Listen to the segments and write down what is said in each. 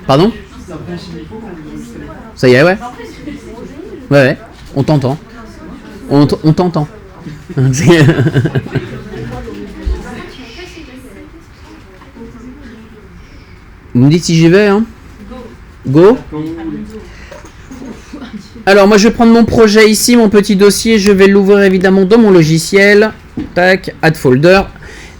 Pardon? Ça y est, ouais. Ouais, on t'entend. On t'entend. Vous me dites si j'y vais, hein? Go. Alors moi je vais prendre mon projet ici, mon petit dossier, je vais l'ouvrir évidemment dans mon logiciel. Tac, add folder.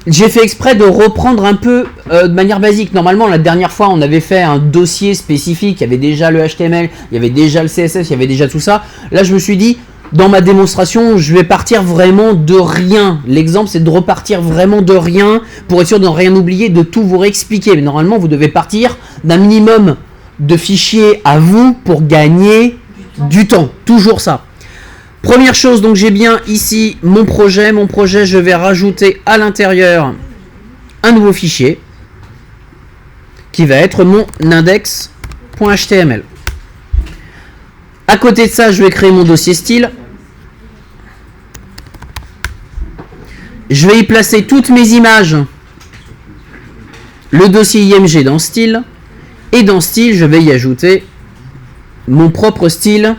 J'ai fait exprès de reprendre un peu de manière basique. Normalement la dernière fois on avait fait un dossier spécifique, il y avait déjà le HTML, il y avait déjà le CSS, il y avait déjà tout ça. Là je me suis dit, dans ma démonstration, je vais partir vraiment de rien. L'exemple, c'est de repartir vraiment de rien pour être sûr de ne rien oublier, de tout vous réexpliquer. Mais normalement, vous devez partir d'un minimum de fichiers à vous pour gagner du temps. Toujours ça. Première chose, donc j'ai bien ici mon projet. Mon projet, je vais rajouter à l'intérieur un nouveau fichier qui va être mon index.html. À côté de ça, je vais créer mon dossier style. Je vais y placer toutes mes images, le dossier IMG dans style, et dans style, je vais y ajouter mon propre style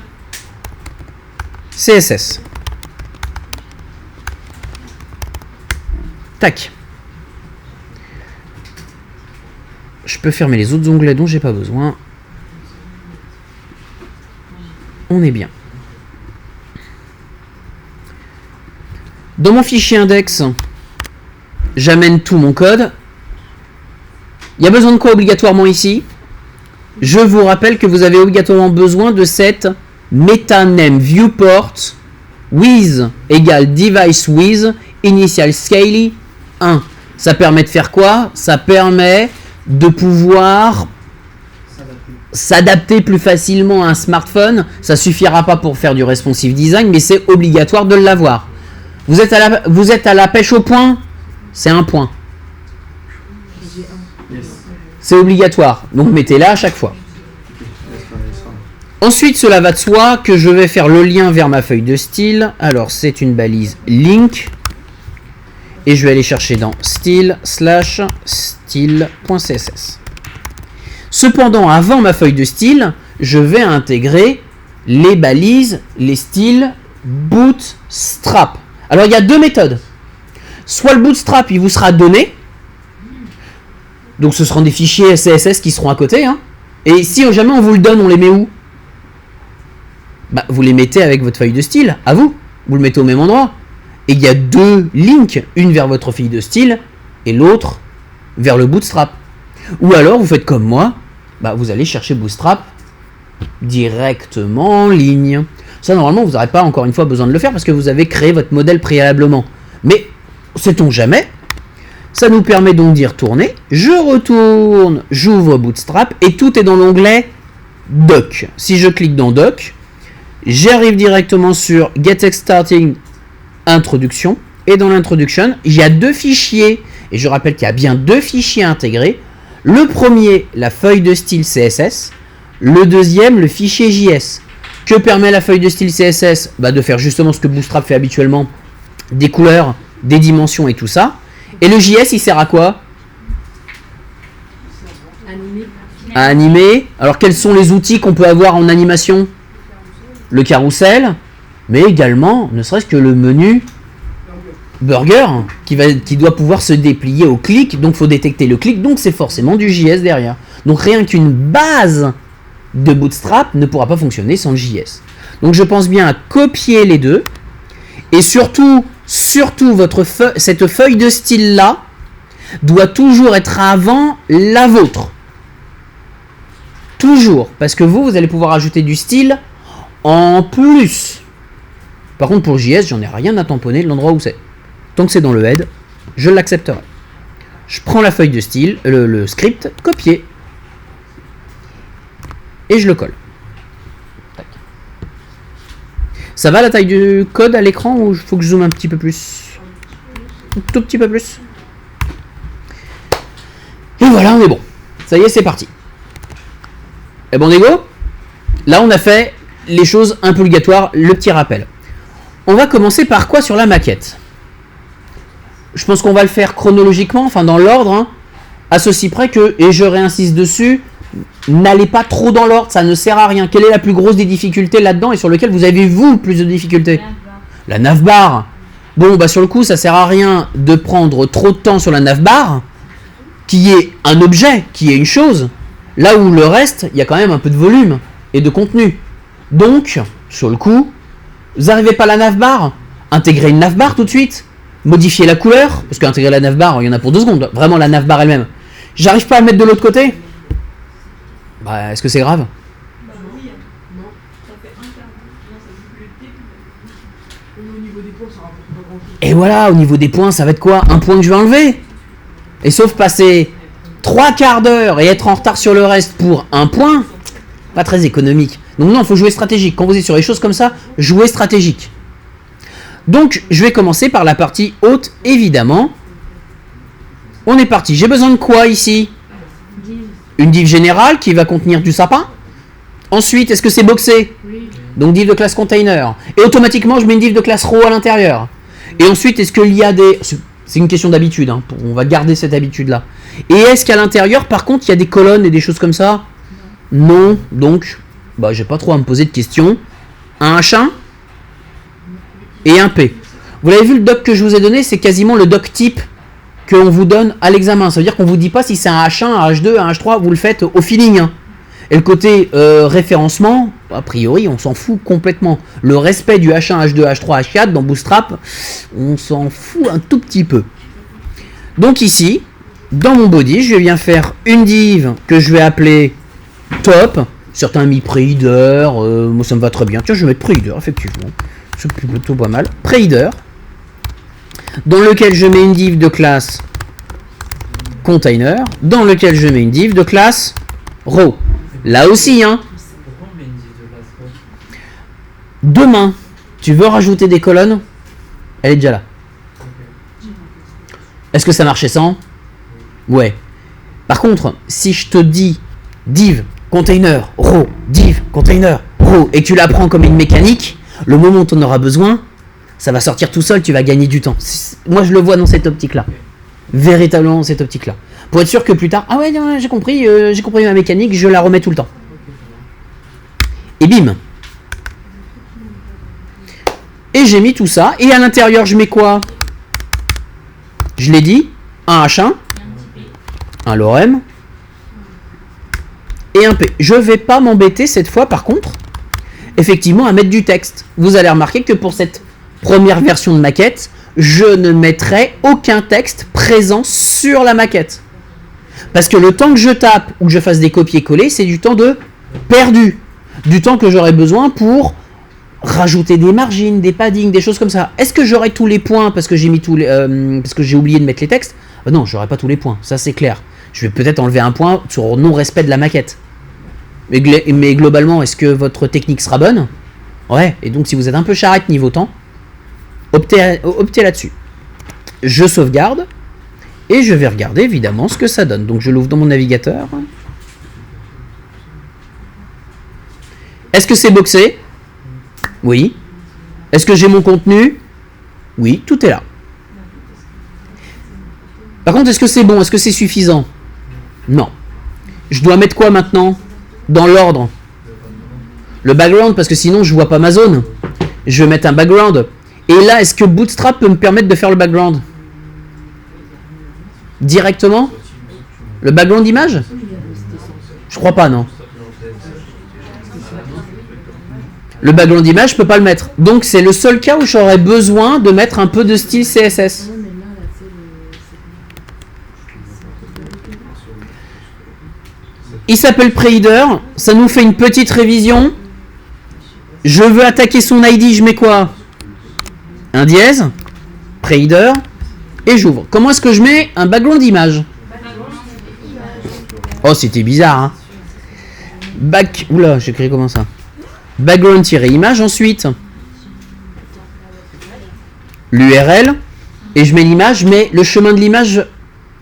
CSS. Tac. Je peux fermer les autres onglets dont j'ai pas besoin. On est bien. Dans mon fichier index, j'amène tout mon code. Il y a besoin de quoi obligatoirement ici? Je vous rappelle que vous avez obligatoirement besoin de cette metaname viewport with égale device with initial scale 1. Ça permet de faire quoi? Ça permet de pouvoir s'adapter plus facilement à un smartphone. Ça suffira pas pour faire du responsive design, mais c'est obligatoire de l'avoir. Vous êtes à la pêche au point? C'est un point. C'est obligatoire. Donc mettez-la à chaque fois. Ensuite, cela va de soi que je vais faire le lien vers ma feuille de style. Alors, c'est une balise link. Et je vais aller chercher dans style/style.css. Cependant, avant ma feuille de style, je vais intégrer les balises, les styles bootstrap. Alors, il y a deux méthodes. Soit le bootstrap, il vous sera donné. Donc, ce seront des fichiers CSS qui seront à côté. Hein. Et si jamais on vous le donne, on les met où? Bah, vous les mettez avec votre feuille de style, à vous. Vous le mettez au même endroit. Et il y a deux links, une vers votre feuille de style et l'autre vers le bootstrap. Ou alors, vous faites comme moi, bah, vous allez chercher bootstrap directement en ligne. Ça, normalement, vous n'aurez pas encore une fois besoin de le faire parce que vous avez créé votre modèle préalablement. Mais, sait-on jamais, ça nous permet donc d'y retourner. Je retourne, j'ouvre Bootstrap et tout est dans l'onglet Doc. Si je clique dans Doc, j'arrive directement sur Get Starting Introduction. Et dans l'introduction, il y a deux fichiers. Et je rappelle qu'il y a bien deux fichiers intégrés. Le premier, la feuille de style CSS. Le deuxième, le fichier JS. Que permet la feuille de style CSS? Bah, de faire justement ce que Bootstrap fait habituellement. Des couleurs, des dimensions et tout ça. Et le JS, il sert à quoi? À animer. Alors, quels sont les outils qu'on peut avoir en animation? Le carrousel, mais également, ne serait-ce que le menu burger, qui doit pouvoir se déplier au clic. Donc, il faut détecter le clic. Donc, c'est forcément du JS derrière. Donc, rien qu'une base de Bootstrap ne pourra pas fonctionner sans le JS. Donc, je pense bien à copier les deux. Et surtout cette feuille de style là doit toujours être avant la vôtre. Toujours. Parce que vous allez pouvoir ajouter du style en plus. Par contre, pour JS, j'en ai rien à tamponner de l'endroit où c'est. Tant que c'est dans le head, je l'accepterai. Je prends la feuille de style, le script, copier. Et je le colle. Tac. Ça va la taille du code à l'écran ou il faut que je zoome un petit peu plus? Un tout petit peu plus. Et voilà, on est bon. Ça y est, c'est parti. Et bon, on est go? Là, on a fait les choses un peu obligatoires, le petit rappel. On va commencer par quoi sur la maquette? Je pense qu'on va le faire chronologiquement, enfin dans l'ordre, hein, à ceci près que, et je réinsiste dessus, n'allez pas trop dans l'ordre, ça ne sert à rien. Quelle est la plus grosse des difficultés là-dedans et sur lequel vous avez, vous, plus de difficultés? La navbar. Bon, bah sur le coup, ça sert à rien de prendre trop de temps sur la navbar, qui est un objet, qui est une chose, là où le reste, il y a quand même un peu de volume et de contenu. Donc, sur le coup, vous n'arrivez pas à la navbar, intégrez une navbar tout de suite, modifiez la couleur, parce qu'intégrer la navbar, il y en a pour 2 secondes, vraiment la navbar elle-même. J'arrive pas à le mettre de l'autre côté? Bah, est-ce que c'est grave? Bah oui, non, ça fait un quart d'heure. Non, ça joue plus le début. Au niveau des points, ça rapporte pas grand-chose. Et voilà, au niveau des points, ça va être quoi? Un point que je vais enlever. Et sauf passer 3 quarts d'heure et être en retard sur le reste pour un point, pas très économique. Donc non, il faut jouer stratégique. Quand vous êtes sur les choses comme ça, jouez stratégique. Donc, je vais commencer par la partie haute, évidemment. On est parti. J'ai besoin de quoi ici? Une div générale qui va contenir du sapin. Ensuite, est-ce que c'est boxé? Oui. Donc div de classe container. Et automatiquement, je mets une div de classe row à l'intérieur. Et ensuite, est-ce qu'il y a des... C'est une question d'habitude, hein. On va garder cette habitude-là. Et est-ce qu'à l'intérieur, par contre, il y a des colonnes et des choses comme ça? Non. Donc, bah, j'ai pas trop à me poser de questions. Un H1 et un P. Vous l'avez vu, le doc que je vous ai donné, c'est quasiment le doc type qu'on vous donne à l'examen. Ça veut dire qu'on vous dit pas si c'est un H1, un H2, un H3, vous le faites au feeling, hein. Et le côté référencement, a priori, on s'en fout complètement. Le respect du H1, H2, H3, H4 dans Bootstrap, on s'en fout un tout petit peu. Donc ici, dans mon body, je vais bien faire une div que je vais appeler top. Certains ont mis pre-header, moi ça me va très bien. Tiens, je vais mettre pre-header, effectivement. C'est plutôt pas mal. Pre-header, dans lequel je mets une div de classe container, dans lequel je mets une div de classe row. Là aussi, hein. Demain, tu veux rajouter des colonnes? Elle est déjà là. Est-ce que ça marchait sans? Ouais. Par contre, si je te dis div, container, row, div, container, row, et que tu la prends comme une mécanique, le moment où tu en auras besoin, ça va sortir tout seul, tu vas gagner du temps. Moi, je le vois dans cette optique-là. Véritablement dans cette optique-là. Pour être sûr que plus tard, ah ouais, non, j'ai compris ma mécanique, je la remets tout le temps. Et bim. Et j'ai mis tout ça, et à l'intérieur, je mets quoi? Je l'ai dit, un H1, un lorem, et un P. Je vais pas m'embêter cette fois, par contre, effectivement, à mettre du texte. Vous allez remarquer que pour cette première version de maquette, je ne mettrai aucun texte présent sur la maquette. Parce que le temps que je tape ou que je fasse des copier-coller, c'est du temps de perdu. Du temps que j'aurai besoin pour rajouter des margines, des paddings, des choses comme ça. Est-ce que j'aurai tous les points parce que j'ai mis parce que j'ai oublié de mettre les textes? Non, j'aurai pas tous les points, ça c'est clair. Je vais peut-être enlever un point sur non-respect de la maquette. Mais globalement, est-ce que votre technique sera bonne? Ouais, et donc si vous êtes un peu charrette niveau temps, optez là-dessus. Je sauvegarde, et je vais regarder évidemment ce que ça donne. Donc je l'ouvre dans mon navigateur. Est-ce que c'est boxé? Oui. Est-ce que j'ai mon contenu? Oui, tout est là. Par contre, est-ce que c'est bon? Est-ce que c'est suffisant? Non. Je dois mettre quoi maintenant? Dans l'ordre. Le background, parce que sinon je vois pas ma zone. Je vais mettre un background. Et là, est-ce que Bootstrap peut me permettre de faire le background? Directement? Le background image? Je crois pas, non. Le background image, je peux pas le mettre. Donc c'est le seul cas où j'aurais besoin de mettre un peu de style CSS. Il s'appelle pre-header. Ça nous fait une petite révision. Je veux attaquer son ID, je mets quoi? Un dièse, pre-header, et j'ouvre. Comment est-ce que je mets un background image? Oh, c'était bizarre, hein. Oula, j'ai écrit comment ça? Background-image, ensuite l'URL, et je mets l'image, mais le chemin de l'image,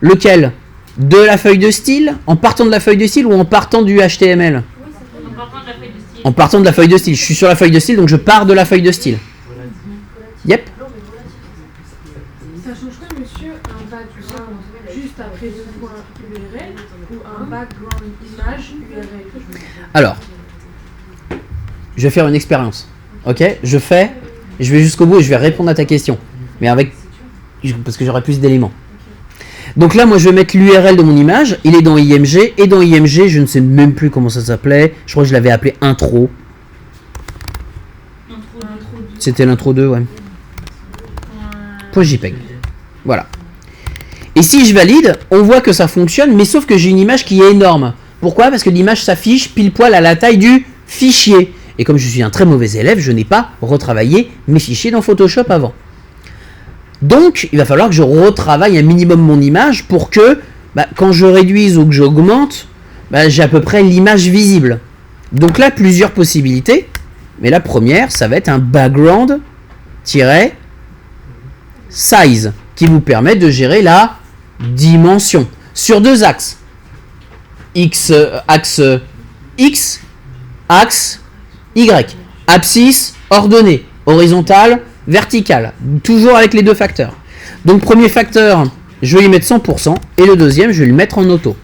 lequel? De la feuille de style? En partant de la feuille de style ou en partant du HTML? En partant de la feuille de style. Je suis sur la feuille de style, donc je pars de la feuille de style. Yep. Ça change quoi, monsieur, un bas, tout ça, juste juste après deux points URL ou un background image URL? Alors, je vais faire une expérience. Ok, je vais jusqu'au bout et je vais répondre à ta question. Mais parce que j'aurai plus d'éléments. Donc là, moi, je vais mettre l'URL de mon image. Il est dans IMG. Et dans IMG, je ne sais même plus comment ça s'appelait. Je crois que je l'avais appelé intro. C'était l'intro 2, ouais. .jpeg. Voilà. Et si je valide, on voit que ça fonctionne, mais sauf que j'ai une image qui est énorme. Pourquoi? Parce que l'image s'affiche pile poil à la taille du fichier. Et comme je suis un très mauvais élève, je n'ai pas retravaillé mes fichiers dans Photoshop avant. Donc, il va falloir que je retravaille un minimum mon image pour que, quand je réduise ou que j'augmente, j'ai à peu près l'image visible. Donc là, plusieurs possibilités. Mais la première, ça va être un background-size qui vous permet de gérer la dimension sur deux axes. Axe X, axe Y. Abscisse ordonnée, horizontale, verticale. Toujours avec les deux facteurs. Donc premier facteur, je vais lui mettre 100% et le deuxième, je vais le mettre en auto.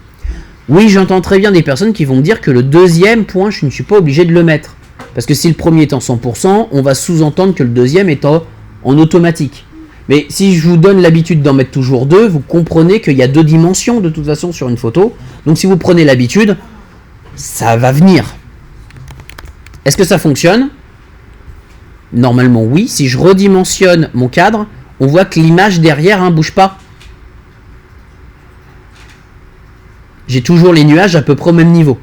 Oui, j'entends très bien des personnes qui vont me dire que le deuxième point, je ne suis pas obligé de le mettre. Parce que si le premier est en 100%, on va sous-entendre que le deuxième est en automatique. Mais si je vous donne l'habitude d'en mettre toujours deux, vous comprenez qu'il y a deux dimensions de toute façon sur une photo. Donc si vous prenez l'habitude, ça va venir. Est-ce que ça fonctionne? Normalement oui. Si je redimensionne mon cadre, on voit que l'image derrière ne bouge pas. J'ai toujours les nuages à peu près au même niveau.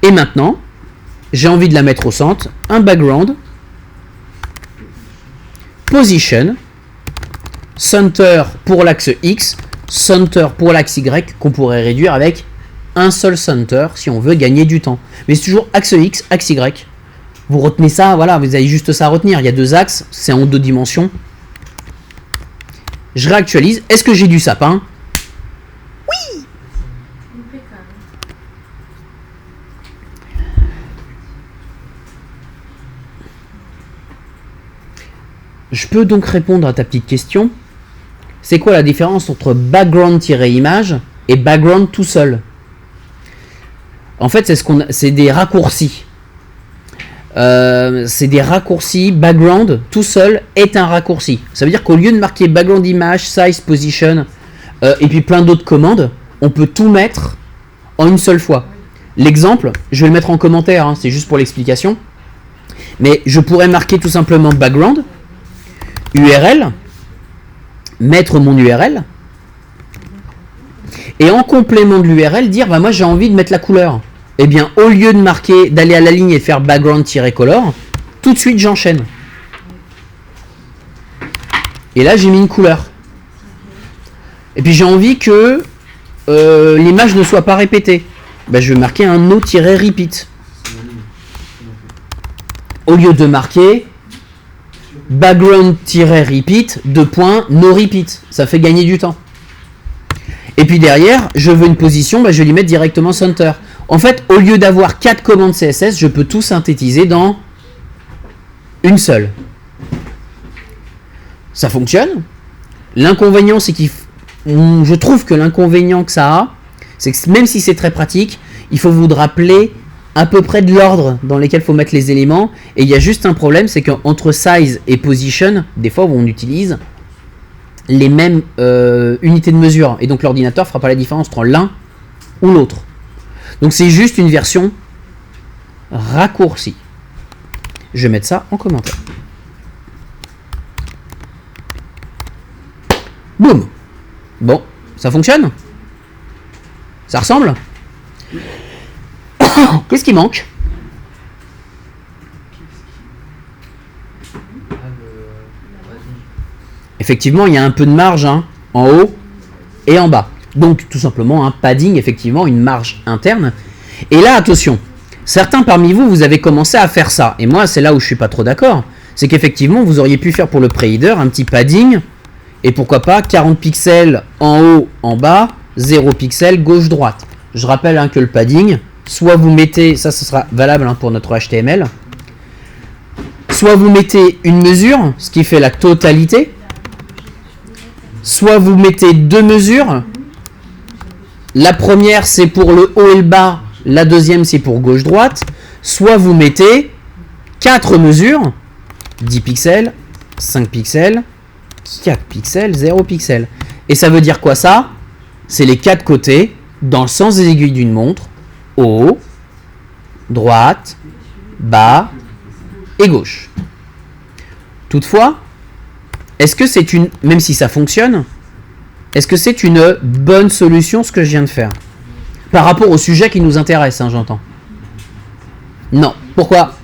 Et maintenant, j'ai envie de la mettre au centre. Un background. Position. Center pour l'axe X. Center pour l'axe Y qu'on pourrait réduire avec un seul center si on veut gagner du temps. Mais c'est toujours axe X, axe Y. Vous retenez ça, voilà, vous avez juste ça à retenir. Il y a deux axes, c'est en deux dimensions. Je réactualise. Est-ce que j'ai du sapin? Oui. Je peux donc répondre à ta petite question. C'est quoi la différence entre background-image et background tout seul? En fait, c'est des raccourcis. C'est des raccourcis. Background tout seul est un raccourci. Ça veut dire qu'au lieu de marquer background image, size, position et puis plein d'autres commandes, on peut tout mettre en une seule fois. L'exemple, je vais le mettre en commentaire, hein, c'est juste pour l'explication. Mais je pourrais marquer tout simplement background, URL, mettre mon URL, et en complément de l'URL, dire moi j'ai envie de mettre la couleur. Eh bien, au lieu de marquer, d'aller à la ligne et de faire background-color, tout de suite j'enchaîne. Et là j'ai mis une couleur. Et puis j'ai envie que l'image ne soit pas répétée. Je vais marquer un no-repeat. Au lieu de marquer background-repeat, no repeat. Ça fait gagner du temps. Et puis derrière, je veux une position, je vais lui mettre directement center. En fait, au lieu d'avoir 4 commandes CSS, je peux tout synthétiser dans une seule. Ça fonctionne. L'inconvénient, c'est je trouve que l'inconvénient que ça a, c'est que même si c'est très pratique, il faut vous rappeler à peu près de l'ordre dans lequel il faut mettre les éléments. Et il y a juste un problème, c'est qu'entre size et position, des fois on utilise les mêmes unités de mesure. Et donc l'ordinateur ne fera pas la différence entre l'un ou l'autre. Donc c'est juste une version raccourcie. Je vais mettre ça en commentaire. Boum. Bon, ça fonctionne? Ça ressemble? Qu'est-ce qui manque? Effectivement, il y a un peu de marge en haut et en bas. Donc, tout simplement, un padding, effectivement, une marge interne. Et là, attention, certains parmi vous, vous avez commencé à faire ça. Et moi, c'est là où je suis pas trop d'accord. C'est qu'effectivement, vous auriez pu faire pour le pre-header un petit padding. Et pourquoi pas 40 pixels en haut, en bas, 0 pixels gauche-droite. Je rappelle que le padding, soit vous mettez, ça ce sera valable pour notre HTML, soit vous mettez une mesure, ce qui fait la totalité, soit vous mettez 2 mesures. La première, c'est pour le haut et le bas. La deuxième, c'est pour gauche-droite. Soit vous mettez 4 mesures. 10 pixels, 5 pixels, 4 pixels, 0 pixels. Et ça veut dire quoi ça? C'est les 4 côtés dans le sens des aiguilles d'une montre. Haut, droite, bas et gauche. Toutefois, est-ce que c'est une... Même si ça fonctionne, est-ce que c'est une bonne solution ce que je viens de faire? Par rapport au sujet qui nous intéresse, hein, j'entends. Non. Pourquoi?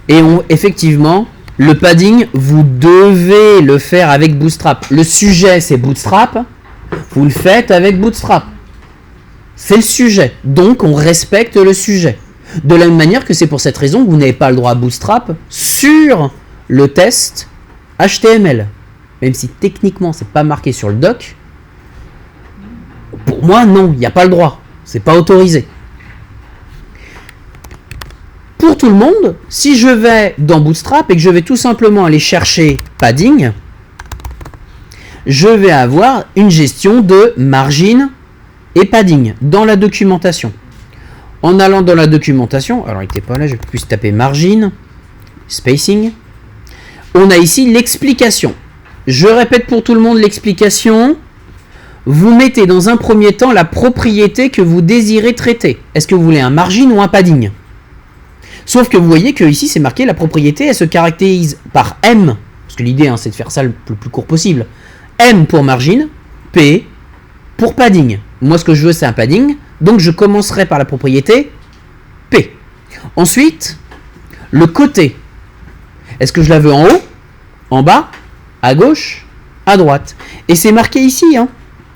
Et effectivement, le padding, vous devez le faire avec Bootstrap. Le sujet, c'est Bootstrap. Vous le faites avec Bootstrap. C'est le sujet. Donc, on respecte le sujet. De la même manière que c'est pour cette raison que vous n'avez pas le droit à Bootstrap sur le test HTML. Même si techniquement, c'est pas marqué sur le doc. Pour moi, non, il n'y a pas le droit. C'est pas autorisé. Pour tout le monde, si je vais dans Bootstrap et que je vais tout simplement aller chercher padding, je vais avoir une gestion de margin et padding dans la documentation. En allant dans la documentation, alors il n'était pas là, je vais plus taper margin, spacing. On a ici l'explication. Je répète pour tout le monde l'explication. Vous mettez dans un premier temps la propriété que vous désirez traiter. Est-ce que vous voulez un margin ou un padding? Sauf que vous voyez que ici c'est marqué la propriété, elle se caractérise par M, parce que l'idée c'est de faire ça le plus court possible. M pour margin, P pour padding. Moi ce que je veux c'est un padding, donc je commencerai par la propriété P. Ensuite, le côté. Est-ce que je la veux en haut, en bas, à gauche, à droite? Et c'est marqué ici, hein.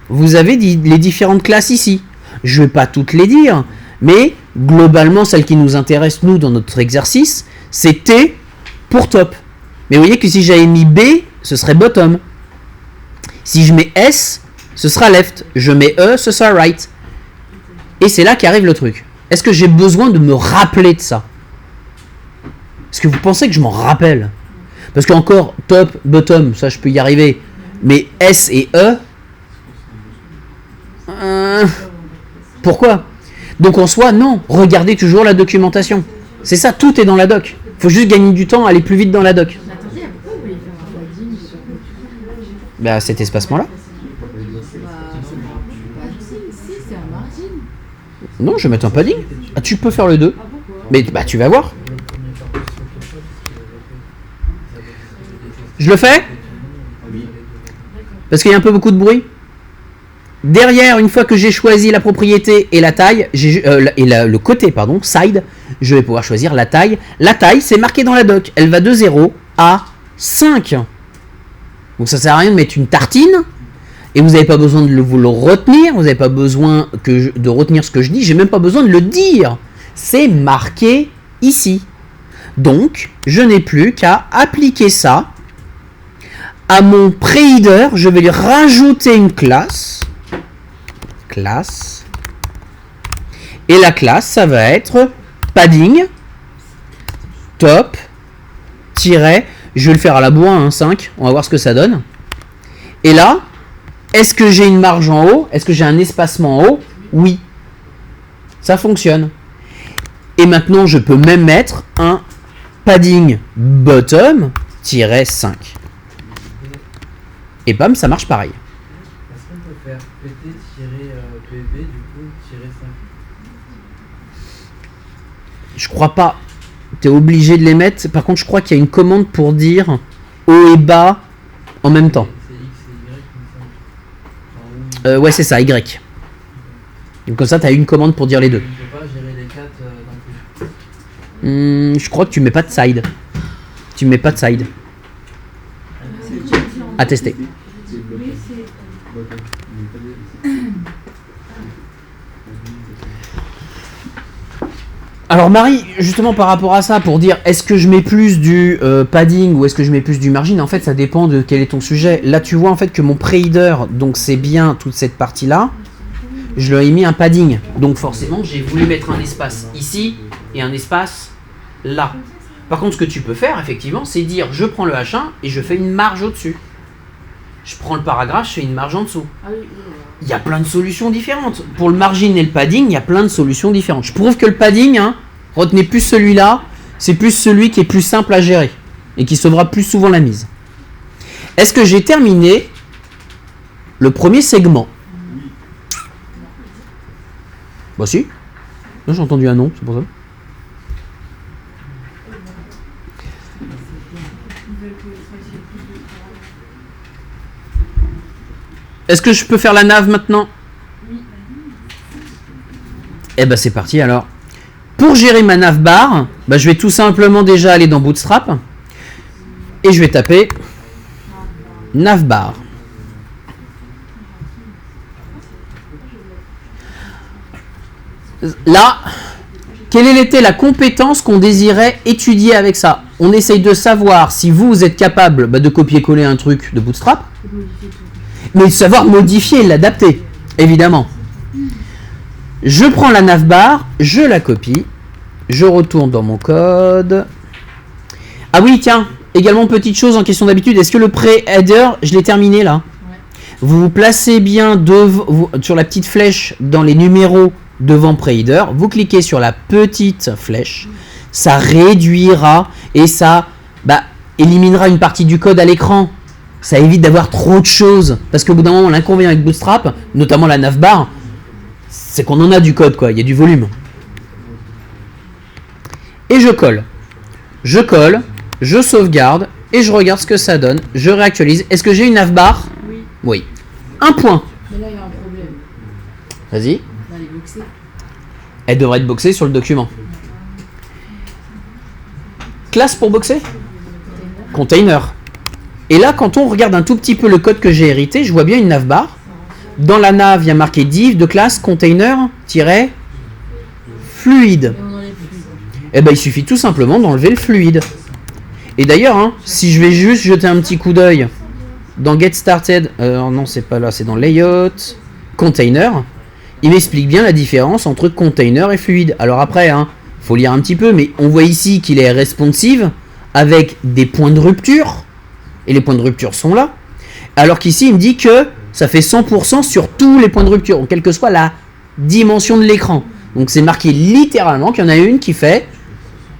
Vous avez les différentes classes ici. Je ne vais pas toutes les dire, mais globalement, celle qui nous intéresse, nous, dans notre exercice, c'est T pour top. Mais vous voyez que si j'avais mis B, ce serait bottom. Si je mets S, ce sera left. Je mets E, ce sera right. Et c'est là qu'arrive le truc. Est-ce que j'ai besoin de me rappeler de ça? Est-ce que vous pensez que je m'en rappelle? Parce qu'encore, top, bottom, ça je peux y arriver. Mais S et E... pourquoi? Donc en soi, non. Regardez toujours la documentation. C'est ça, tout est dans la doc. Il faut juste gagner du temps, aller plus vite dans la doc. Bah, cet espacement-là. Non, je vais mettre un padding. Ah, tu peux faire le 2. Mais bah, tu vas voir. Je le fais? Parce qu'il y a un peu beaucoup de bruit. Derrière, une fois que j'ai choisi la propriété et la taille, le côté, pardon, side, je vais pouvoir choisir la taille. La taille, c'est marqué dans la doc. Elle va de 0 à 5. Donc ça sert à rien de mettre une tartine. Et vous n'avez pas besoin de vous le retenir. Vous n'avez pas besoin de retenir ce que je dis. J'ai même pas besoin de le dire. C'est marqué ici. Donc, je n'ai plus qu'à appliquer ça à mon pré-header. Je vais lui rajouter une classe. Et la classe, ça va être padding top tiret, je vais le faire à la bois, 5, on va voir ce que ça donne. Et là, est-ce que j'ai une marge en haut? Est-ce que j'ai un espacement en haut? Oui. Ça fonctionne. Et maintenant, je peux même mettre un padding bottom -5. Et bam, ça marche pareil. Est-ce qu'on peut faire PT-PB du coup -5? Je crois pas. Tu es obligé de les mettre. Par contre, je crois qu'il y a une commande pour dire haut et bas en même temps. C'est X et Y comme ça. Ouais, c'est ça, Y. Donc comme ça, tu as une commande pour dire les deux. On ne peut pas gérer les 4 d'un coup. Je crois que tu mets pas de side. Tu mets pas de side. À tester. Alors Marie, justement par rapport à ça, pour dire est-ce que je mets plus du padding ou est-ce que je mets plus du margin, en fait ça dépend de quel est ton sujet. Là tu vois en fait que mon pré-header, donc c'est bien toute cette partie-là, je lui ai mis un padding. Donc forcément j'ai voulu mettre un espace ici et un espace là. Par contre, ce que tu peux faire, effectivement, c'est dire je prends le H1 et je fais une marge au-dessus. Je prends le paragraphe, je fais une marge en dessous. Ah oui, Il y a plein de solutions différentes. Pour le margin et le padding, il y a plein de solutions différentes. Je prouve que le padding, hein, retenez plus celui-là, c'est plus celui qui est plus simple à gérer et qui sauvera plus souvent la mise. Est-ce que j'ai terminé le premier segment? Bah si. Là, j'ai entendu un non, c'est pour ça. Est-ce que je peux faire la nav maintenant? Eh ben c'est parti alors. Pour gérer ma navbar, bah, je vais tout simplement déjà aller dans Bootstrap et je vais taper navbar. Là, quelle était la compétence qu'on désirait étudier avec ça? On essaye de savoir si vous êtes capable de copier-coller un truc de Bootstrap, mais de savoir modifier et l'adapter, évidemment. Je prends la navbar, je la copie, je retourne dans mon code. Ah oui, tiens, également petite chose en question d'habitude, est-ce que le pré-header, je l'ai terminé là? Vous vous placez bien sur la petite flèche dans les numéros devant pré-header, vous cliquez sur la petite flèche, ça réduira et ça éliminera une partie du code à l'écran. Ça évite d'avoir trop de choses, parce qu'au bout d'un moment, l'inconvénient avec Bootstrap, notamment la navbar, c'est qu'on en a du code, quoi. Il y a du volume. Et je colle, je sauvegarde et je regarde ce que ça donne. Je réactualise. Est-ce que j'ai une navbar? Oui. Un point. Mais là, il y a un problème. Vas-y. Elle est boxée. Elle devrait être boxée sur le document. Classe pour boxer? Container. Et là, quand on regarde un tout petit peu le code que j'ai hérité, je vois bien une navbar. Dans la nav, il y a marqué div de classe container-fluide. Et on enlève plus. Eh ben, il suffit tout simplement d'enlever le fluide. Et d'ailleurs, hein, si je vais juste jeter un petit coup d'œil dans Get Started, non, c'est pas là, c'est dans Layout, Container, il m'explique bien la différence entre container et fluide. Alors après, hein, faut lire un petit peu, mais on voit ici qu'il est responsive avec des points de rupture. Et les points de rupture sont là. Alors qu'ici, il me dit que ça fait 100% sur tous les points de rupture, quelle que soit la dimension de l'écran. Donc c'est marqué littéralement qu'il y en a une qui fait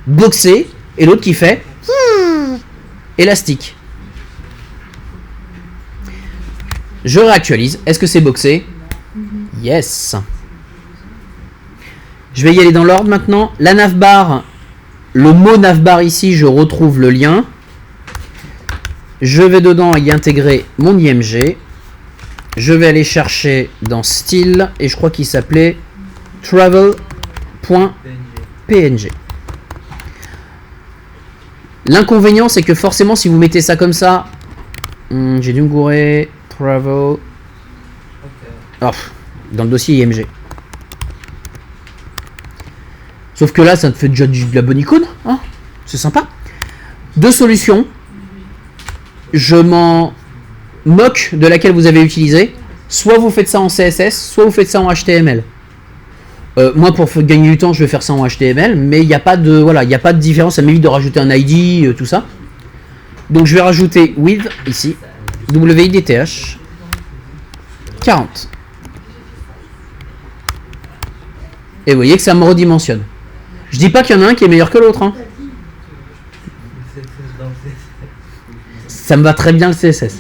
boxer et l'autre qui fait élastique. Je réactualise. Est-ce que c'est boxé? Yes. Je vais y aller dans l'ordre maintenant. La navbar, le mot navbar ici, je retrouve le lien. Je vais dedans y intégrer mon IMG. Je vais aller chercher dans style et je crois qu'il s'appelait travel.png. L'inconvénient, c'est que forcément, si vous mettez ça comme ça, j'ai dû me gourer. Travel. Oh, dans le dossier IMG. Sauf que là, ça te fait déjà de la bonne icône. Hein, c'est sympa. Deux solutions. Je m'en moque de laquelle vous avez utilisé. Soit vous faites ça en CSS, soit vous faites ça en HTML. Moi, pour gagner du temps, je vais faire ça en HTML, mais il n'y a pas de il y a pas de différence. Ça m'évite de rajouter un ID, tout ça. Donc, je vais rajouter with ici, WIDTH 40. Et vous voyez que ça me redimensionne. Je dis pas qu'il y en a un qui est meilleur que l'autre. Hein. Ça me va très bien le CSS.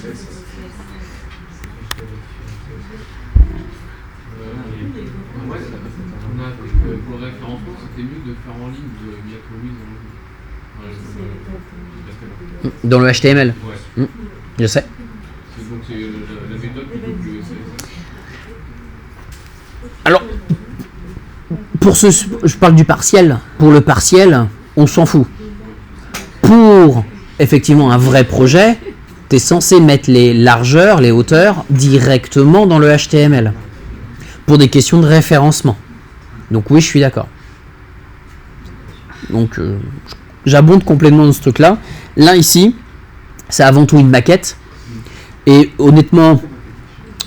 Pour le référencement, c'était mieux de faire en ligne de mettre Louise en ligne. Dans le HTML. Ouais. Je sais. Donc c'est la méthode plutôt que le CSS. Alors, je parle du partiel. Pour le partiel, on s'en fout. Pour effectivement un vrai projet, tu es censé mettre les largeurs, les hauteurs directement dans le HTML. Pour des questions de référencement. Donc oui, je suis d'accord. Donc j'abonde complètement dans ce truc-là. Là, ici, c'est avant tout une maquette. Et honnêtement,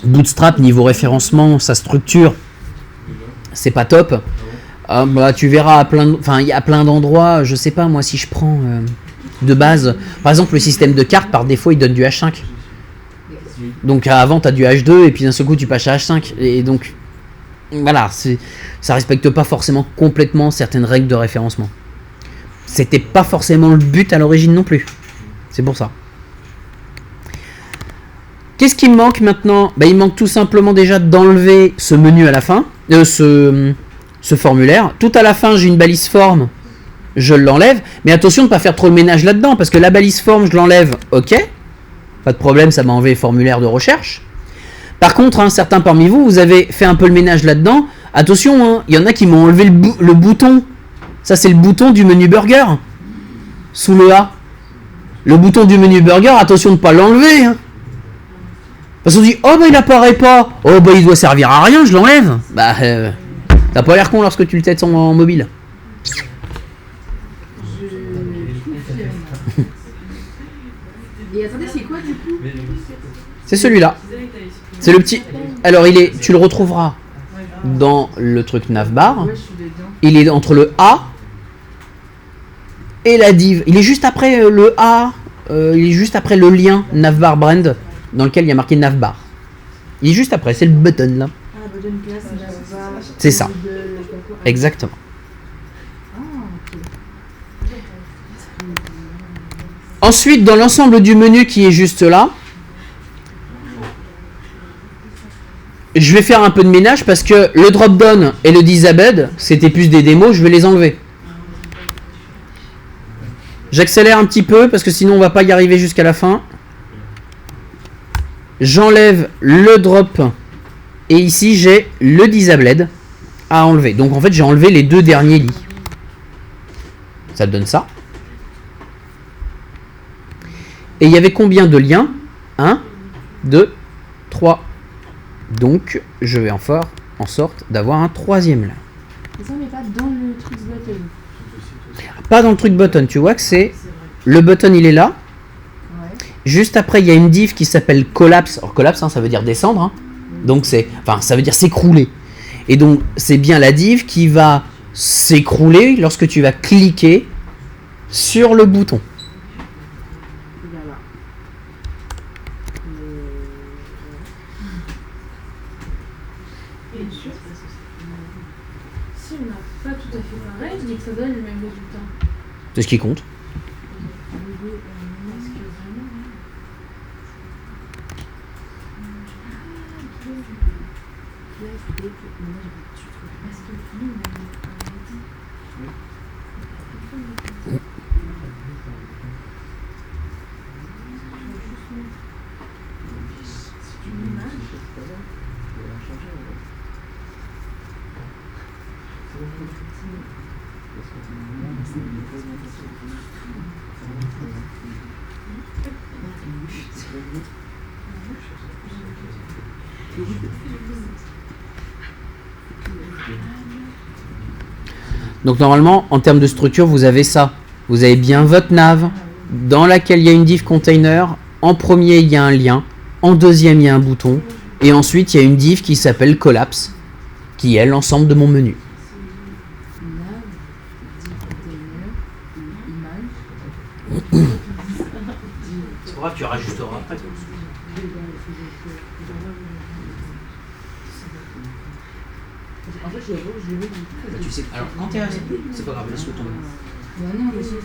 Bootstrap, niveau référencement, sa structure, c'est pas top. Ah, bah, tu verras il y a plein d'endroits, je sais pas moi, si je prends de base, par exemple le système de cartes par défaut il donne du H5. Donc avant tu as du H2 et puis d'un seul coup tu passes à H5 et donc voilà, ça respecte pas forcément complètement certaines règles de référencement. C'était pas forcément le but à l'origine non plus. C'est pour ça. Qu'est-ce qui me manque maintenant? Bah, il manque tout simplement déjà d'enlever ce menu à la fin, ce formulaire. Tout à la fin, j'ai une balise forme, je l'enlève. Mais attention de ne pas faire trop le ménage là-dedans, parce que la balise forme, je l'enlève, ok. Pas de problème, ça m'a enlevé le formulaire de recherche. Par contre, hein, certains parmi vous, vous avez fait un peu le ménage là-dedans. Attention, hein, il y en a qui m'ont enlevé le bouton. Ça, c'est le bouton du menu burger. Sous le A. Le bouton du menu burger, attention de ne pas l'enlever. Hein. Parce qu'on dit, oh bah il apparaît pas. Oh bah il doit servir à rien, je l'enlève. Bah, t'as pas l'air con lorsque tu le têtes en mobile. Et attendez, c'est quoi du coup? C'est celui-là. C'est le petit. Alors tu le retrouveras dans le truc navbar. Il est entre le A et la div. Il est juste après le A. Il est juste après le lien navbar brand dans lequel il y a marqué navbar. Il est juste après. C'est le button là. C'est ça. Exactement. Ensuite, dans l'ensemble du menu qui est juste là, je vais faire un peu de ménage parce que le drop-down et le disabed, c'était plus des démos, je vais les enlever. J'accélère un petit peu parce que sinon on va pas y arriver jusqu'à la fin. J'enlève le drop et ici j'ai le disabled à enlever. Donc en fait j'ai enlevé les deux derniers lits. Ça donne ça. Et il y avait combien de liens? 1, 2, 3. Donc, je vais en faire en sorte d'avoir un troisième lien. Et ça, mais pas dans le truc button. Pas dans le truc button. Tu vois que c'est... Le button, il est là. Ouais. Juste après, il y a une div qui s'appelle collapse. Alors, collapse, hein, ça veut dire descendre. Hein. Donc, ça veut dire s'écrouler. Et donc, c'est bien la div qui va s'écrouler lorsque tu vas cliquer sur le bouton. Si on n'a pas tout à fait pareil, mais que ça donne le même résultat. C'est ce qui compte. Donc normalement, en termes de structure, vous avez ça. Vous avez bien votre nav, dans laquelle il y a une div container. En premier, il y a un lien. En deuxième, il y a un bouton. Et ensuite, il y a une div qui s'appelle collapse, qui est l'ensemble de mon menu. C'est pas grave, tu rajusteras après. En fait, je l'ai vu. Tu sais, alors quand t'es assis, c'est pas grave, laisse-le tomber.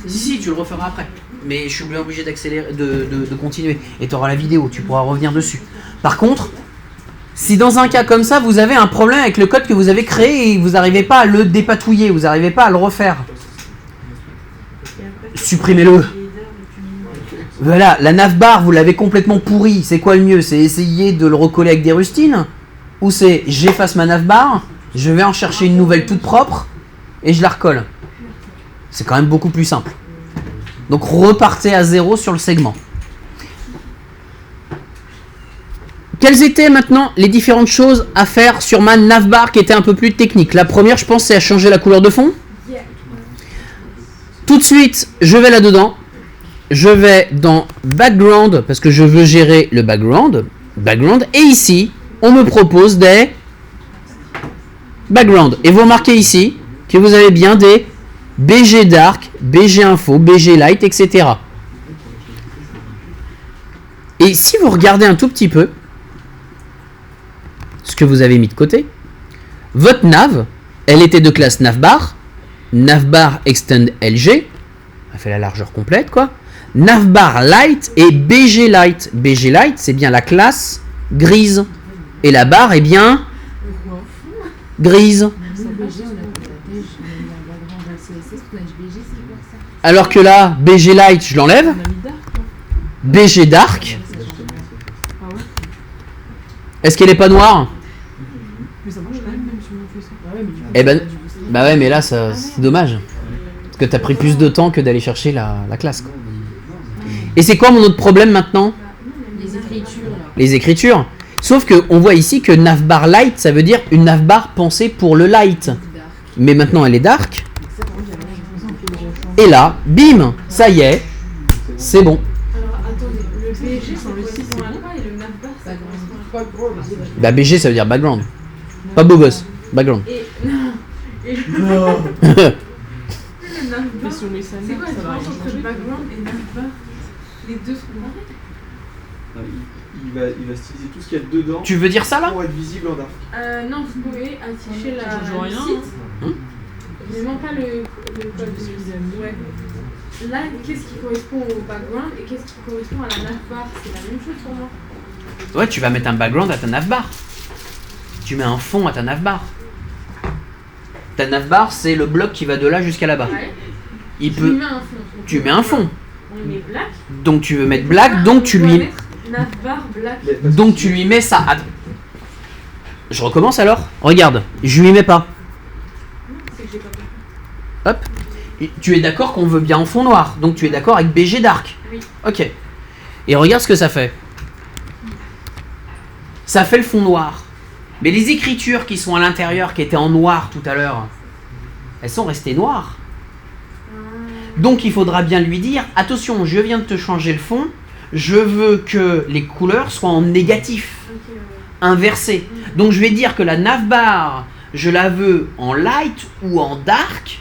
Si, tu le referas après. Mais je suis bien obligé d'accélérer, de continuer. Et tu auras la vidéo, tu pourras revenir dessus. Par contre, si dans un cas comme ça, vous avez un problème avec le code que vous avez créé et vous n'arrivez pas à le dépatouiller, vous n'arrivez pas à le refaire, supprimez-le. Voilà, la navbar, vous l'avez complètement pourri. C'est quoi le mieux? C'est essayer de le recoller avec des rustines? Ou c'est j'efface ma navbar, je vais en chercher une nouvelle toute propre et je la recolle? C'est quand même beaucoup plus simple. Donc repartez à 0 sur le segment. Quelles étaient maintenant les différentes choses à faire sur ma navbar qui étaient un peu plus techniques? La première, je pense, c'est à changer la couleur de fond. Tout de suite, je vais là-dedans. Je vais dans Background, parce que je veux gérer le background. Et ici, on me propose des background. Et vous remarquez ici que vous avez bien des BG Dark, BG Info, BG Light, etc. Et si vous regardez un tout petit peu ce que vous avez mis de côté, votre nav, elle était de classe navbar, navbar extend LG, elle fait la largeur complète quoi, navbar light et BG light. BG light c'est bien la classe grise et la barre est bien grise. Alors que là, BG light je l'enlève, BG dark, est-ce qu'elle est pas noire? Mais ça marche quand même si on fait ça. Ah ouais, mais du coup, Eh ben, bah ouais, mais là, ça, c'est dommage. Parce que t'as pris plus de temps que d'aller chercher la classe. Quoi. Et c'est quoi mon autre problème maintenant? Les écritures là. Les écritures. Sauf que on voit ici que navbar light, ça veut dire une navbar pensée pour le light. Mais maintenant, elle est dark. Et là, bim, ça y est, c'est bon. alors attendez, le BG ça correspond à quoi et le navbar ça correspond à quoi? Bah BG, ça veut dire background. Pas beau gosse, background. Et et le Non. navbar, Mais sur les c'est quoi la différence entre background et navbar? Les deux sont pareils? Il va styliser tout ce qu'il y a dedans Tu veux dire ça là? pour être visible en dark. Non, vous pouvez afficher Ça change rien, le site, hein. mais non pas le code de ouais. Là, qu'est-ce qui correspond au background et qu'est-ce qui correspond à la navbar? C'est la même chose pour moi. Ouais, tu vas mettre un background à ta navbar. Tu mets un fond à ta navbar. Ta navbar, c'est le bloc qui va de là jusqu'à là-bas. Ouais. Il Je lui peut. mets un fond. Tu mets un fond. On met black. Donc tu veux mettre black, donc tu On doit lui. mettre navbar black. Donc tu lui mets ça. Attends. Je recommence alors. Regarde, je lui mets pas. C'est que j'ai pas compris. Hop. Et tu es d'accord qu'on veut bien en fond noir. Donc tu es d'accord avec BG Dark. Oui. Ok. Et regarde ce que ça fait. Ça fait le fond noir. Mais les écritures qui sont à l'intérieur, qui étaient en noir tout à l'heure, elles sont restées noires. Donc il faudra bien lui dire, attention, je viens de te changer le fond, je veux que les couleurs soient en négatif, Ok, inversées. Donc je vais dire que la navbar, je la veux en light ou en dark,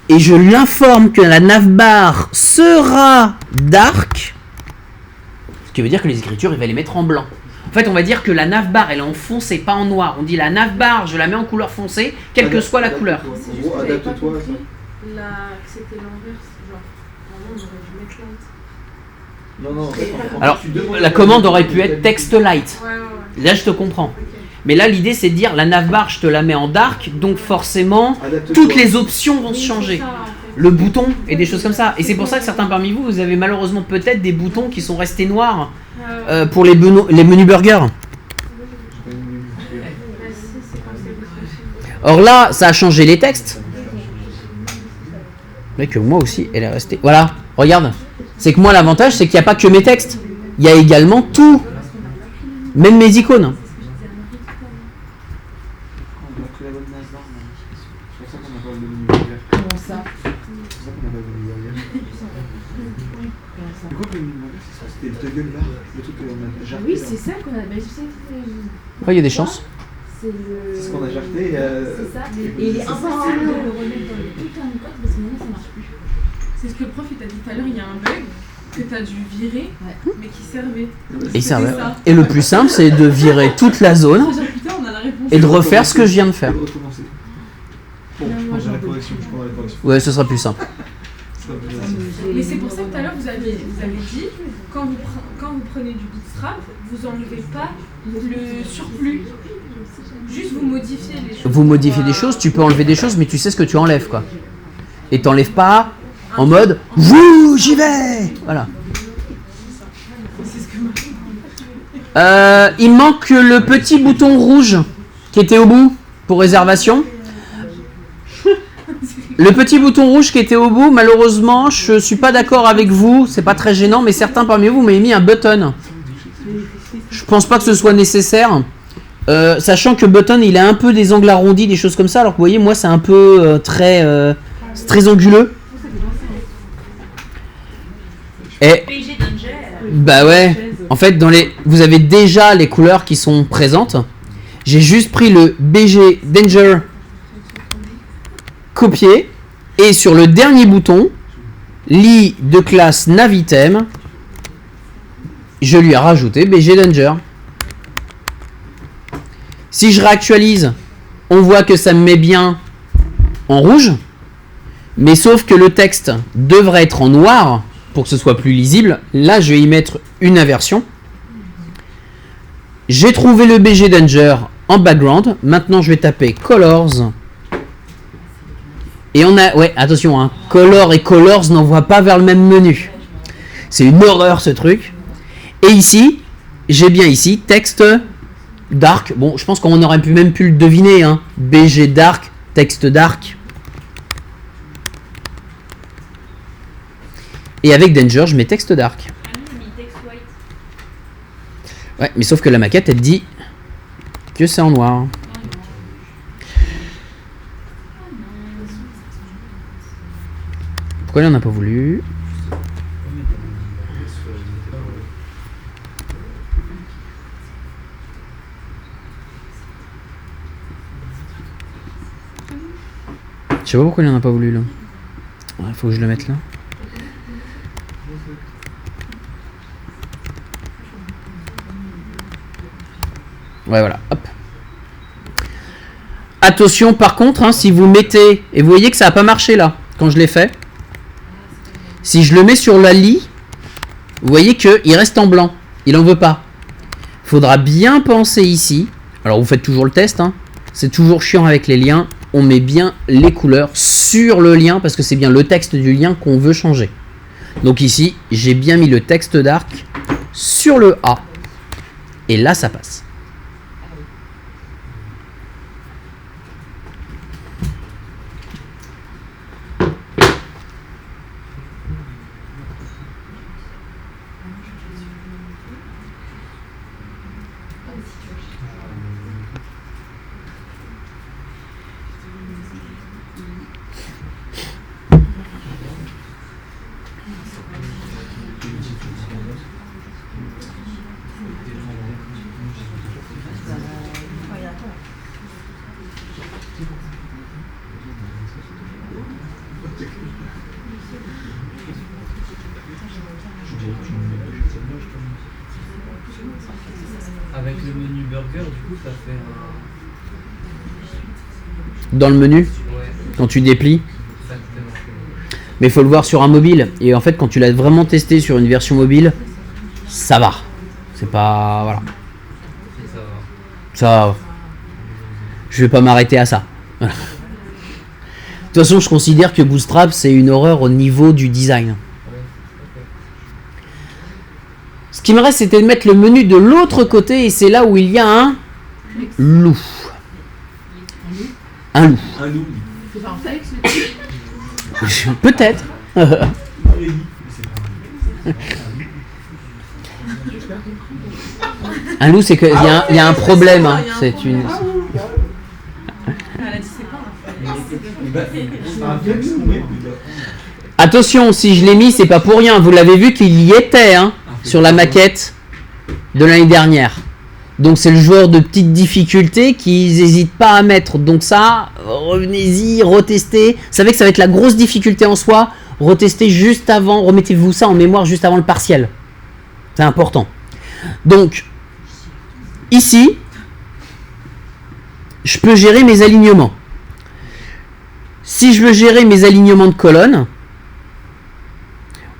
et je lui informe que la navbar sera dark, ce qui veut dire que les écritures, il va les mettre en blanc. En fait, on va dire que la navbar, elle est en foncé, pas en noir. On dit la navbar, je la mets en couleur foncée, quelle que soit la couleur. C'est En juste gros, que j'avais pas adapte-toi à ça. compris que c'était l'inverse. Genre, vraiment, on aurait dû mettre light. Non, en fait, Alors, tu demandes la commande aurait pu être text light. Ouais, ouais, ouais. Là, je te comprends. Ok. Mais là, l'idée, c'est de dire la navbar, je te la mets en dark, donc forcément, adapte-toi. toutes les options vont Oui, se c'est changer. ça, en fait. Le bouton et des choses comme ça. Et c'est pour ça que certains parmi vous, vous avez malheureusement peut-être des boutons qui sont restés noirs pour les menus burgers. Bah, si, c'est comme ça. Or là, ça a changé les textes. Mais que moi aussi, elle est restée. Voilà, regarde. C'est que moi, l'avantage, c'est qu'il n'y a pas que mes textes. Il y a également tout. Même mes icônes. On a pris la bonne navbar, mais c'est pour ça qu'on a pas le menu vert. Comment ça? C'est pour ça qu'on a pas le menu vert. Comment ça? Du coup, le menu vert, c'est ça, c'était le toggle bar, le truc qu'on a jarté. Oui, là. c'est ça qu'on a. Mais je sais que Oh, il y a des chances. c'est le. C'est ce qu'on a jarté. C'est ça. Et il est impossible de le remettre dans le putain de code parce que maintenant ça marche plus. C'est ce que le prof il t'a dit tout à l'heure, il y a un bug que t'as dû virer, Ouais. mais qui servait. Et, ça, C'était ouais. ça. Et le plus simple, c'est de virer toute la zone Oh, genre, putain, on a la réponse. et de refaire ce que je viens de faire. Et de recommencer. Bon, Non, je moi, prendrai j'en la peux correction, plus. je prendrai la correction. Ouais, ce sera plus simple. Ça va plus facile. Mais c'est pour ça que tout à l'heure vous avez dit, quand vous prenez du bootstrap, vous enlevez pas le surplus. Juste vous modifiez les choses. Vous modifiez des choses, tu peux enlever des choses, mais tu sais ce que tu enlèves, quoi. Et t'enlèves pas en mode « Wouh, j'y vais !» Voilà. C'est ce que moi. Il manque le petit bouton rouge qui était au bout pour réservation. Le petit bouton rouge qui était au bout, malheureusement, je suis pas d'accord avec vous, c'est pas très gênant, mais certains parmi vous m'avaient mis un button. Je pense pas que ce soit nécessaire. Sachant que button il a un peu des angles arrondis, des choses comme ça, alors que vous voyez, moi c'est un peu c'est très anguleux. Et bah ouais, en fait vous avez déjà les couleurs qui sont présentes. J'ai juste pris le BG Danger copier, et sur le dernier bouton, lit de classe navitem, je lui ai rajouté BG Danger. Si je réactualise, on voit que ça me met bien en rouge, mais sauf que le texte devrait être en noir pour que ce soit plus lisible. Là, je vais y mettre une inversion. J'ai trouvé le BG Danger en background. Maintenant, je vais taper Colors. Et on a... Ouais, attention, hein, Color et Colors n'envoient pas vers le même menu. C'est une horreur, ce truc. Et ici, j'ai bien ici, texte dark. Bon, je pense qu'on aurait même pu le deviner. Hein. BG dark, texte dark. Et avec Danger, je mets texte dark. Ouais, mais sauf que la maquette, elle dit que c'est en noir. Pourquoi il n'en a pas voulu? Je sais pas pourquoi il n'en a pas voulu là. Il faut que je le mette là. Ouais, voilà, hop. Attention par contre, hein, si vous mettez, et vous voyez que ça n'a pas marché là, quand je l'ai fait. Si je le mets sur la lit, vous voyez qu'il reste en blanc, il n'en veut pas. Il faudra bien penser ici, alors vous faites toujours le test, hein. C'est toujours chiant avec les liens, on met bien les couleurs sur le lien, parce que c'est bien le texte du lien qu'on veut changer. Donc ici, j'ai bien mis le texte dark sur le A, et là ça passe. Avec le menu burger, du coup, ça fait un... Dans le menu, Ouais, quand tu déplies. exactement. Mais il faut le voir sur un mobile. Et en fait, quand tu l'as vraiment testé sur une version mobile, ça va. C'est pas... Voilà. Et ça va. Ça... Je vais pas m'arrêter à ça. Voilà. De toute façon, je considère que Bootstrap, c'est une horreur au niveau du design. Ce qui me reste, c'était de mettre le menu de l'autre côté. Et c'est là où il y a un loup. Un loup. Un loup. C'est pas en fait. Peut-être. Un loup, c'est qu'il y a un problème. Hein. C'est une... Elle a dit c'est pas un fait. Attention, si je l'ai mis, c'est pas pour rien. Vous l'avez vu qu'il y était hein, sur la maquette de l'année dernière. Donc c'est le joueur de petites difficultés qu'ils n'hésitent pas à mettre. Donc ça, revenez-y, retestez. Vous savez que ça va être la grosse difficulté en soi. Retestez juste avant, remettez-vous ça en mémoire juste avant le partiel. C'est important. Donc, ici, je peux gérer mes alignements. Si je veux gérer mes alignements de colonnes,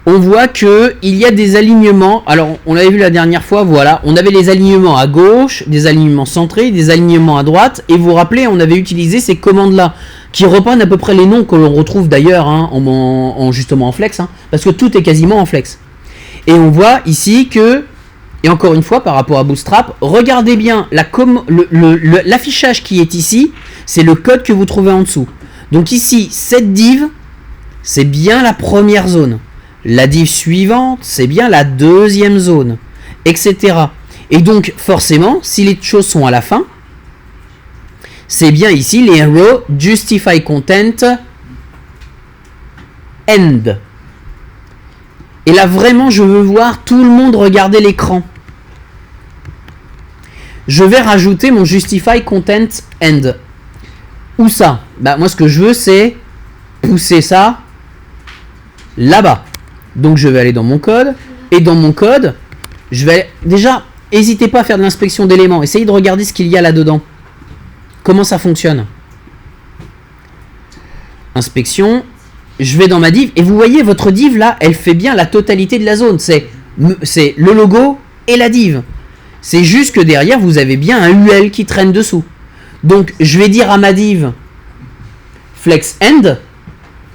on voit qu'il y a des alignements. Alors, on l'avait vu la dernière fois, voilà. On avait les alignements à gauche, des alignements centrés, des alignements à droite. Et vous vous rappelez, on avait utilisé ces commandes-là, qui reprennent à peu près les noms que l'on retrouve d'ailleurs hein, justement en flex. Hein, parce que tout est quasiment en flex. Et on voit ici que, et encore une fois, par rapport à Bootstrap, regardez bien, l'affichage qui est ici, c'est le code que vous trouvez en dessous. Donc ici, cette div, c'est bien la première zone. La div suivante, c'est bien la deuxième zone, etc. Et donc, forcément, si les choses sont à la fin, c'est bien ici les rows justify content end. Et là, vraiment, je veux voir tout le monde regarder l'écran. Je vais rajouter mon justify content end. Où ça? Bah, moi, ce que je veux, c'est pousser ça là-bas. Donc je vais aller dans mon code, et dans mon code, je vais... Déjà, n'hésitez pas à faire de l'inspection d'éléments, essayez de regarder ce qu'il y a là-dedans. Comment ça fonctionne. Inspection, je vais dans ma div, et vous voyez, votre div là, elle fait bien la totalité de la zone. C'est le logo et la div. C'est juste que derrière, vous avez bien un UL qui traîne dessous. Donc, je vais dire à ma div flex end,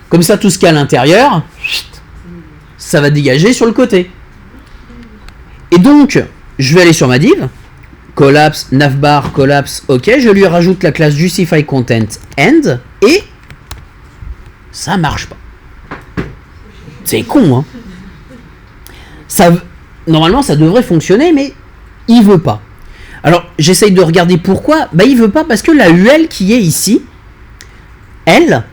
comme ça, tout ce qu'il y a à l'intérieur, ça va dégager sur le côté. Et donc, je vais aller sur ma div, collapse, navbar, collapse, ok, je lui rajoute la classe justify content end, et ça marche pas. C'est con, hein. Normalement, ça devrait fonctionner, mais il veut pas. Alors, j'essaye de regarder pourquoi. Bah, il veut pas parce que la UL qui est ici, elle,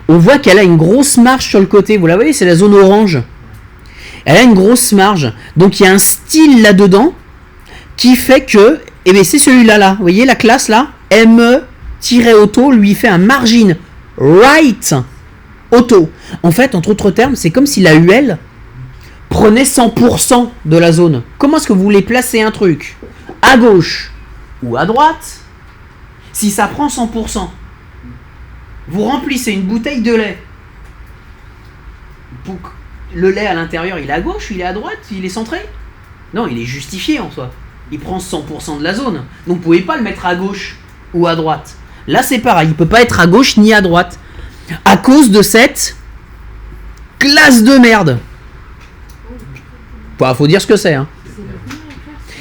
on voit qu'elle a une grosse marge sur le côté. Vous la voyez, c'est la zone orange. Elle a une grosse marge. Donc, il y a un style là-dedans qui fait que, eh bien, c'est celui-là, là. Vous voyez, la classe, là, me-auto lui fait un margin right auto. En fait, entre autres termes, c'est comme si la UL prenait 100% de la zone. Comment est-ce que vous voulez placer un truc à gauche ou à droite si ça prend 100%? Vous remplissez une bouteille de lait. Le lait à l'intérieur, il est à gauche, il est à droite, il est centré? Non, il est justifié en soi. Il prend 100% de la zone. Donc vous ne pouvez pas le mettre à gauche ou à droite. Là, c'est pareil. Il ne peut pas être à gauche ni à droite. À cause de cette classe de merde. Bah, faut dire ce que c'est. Hein.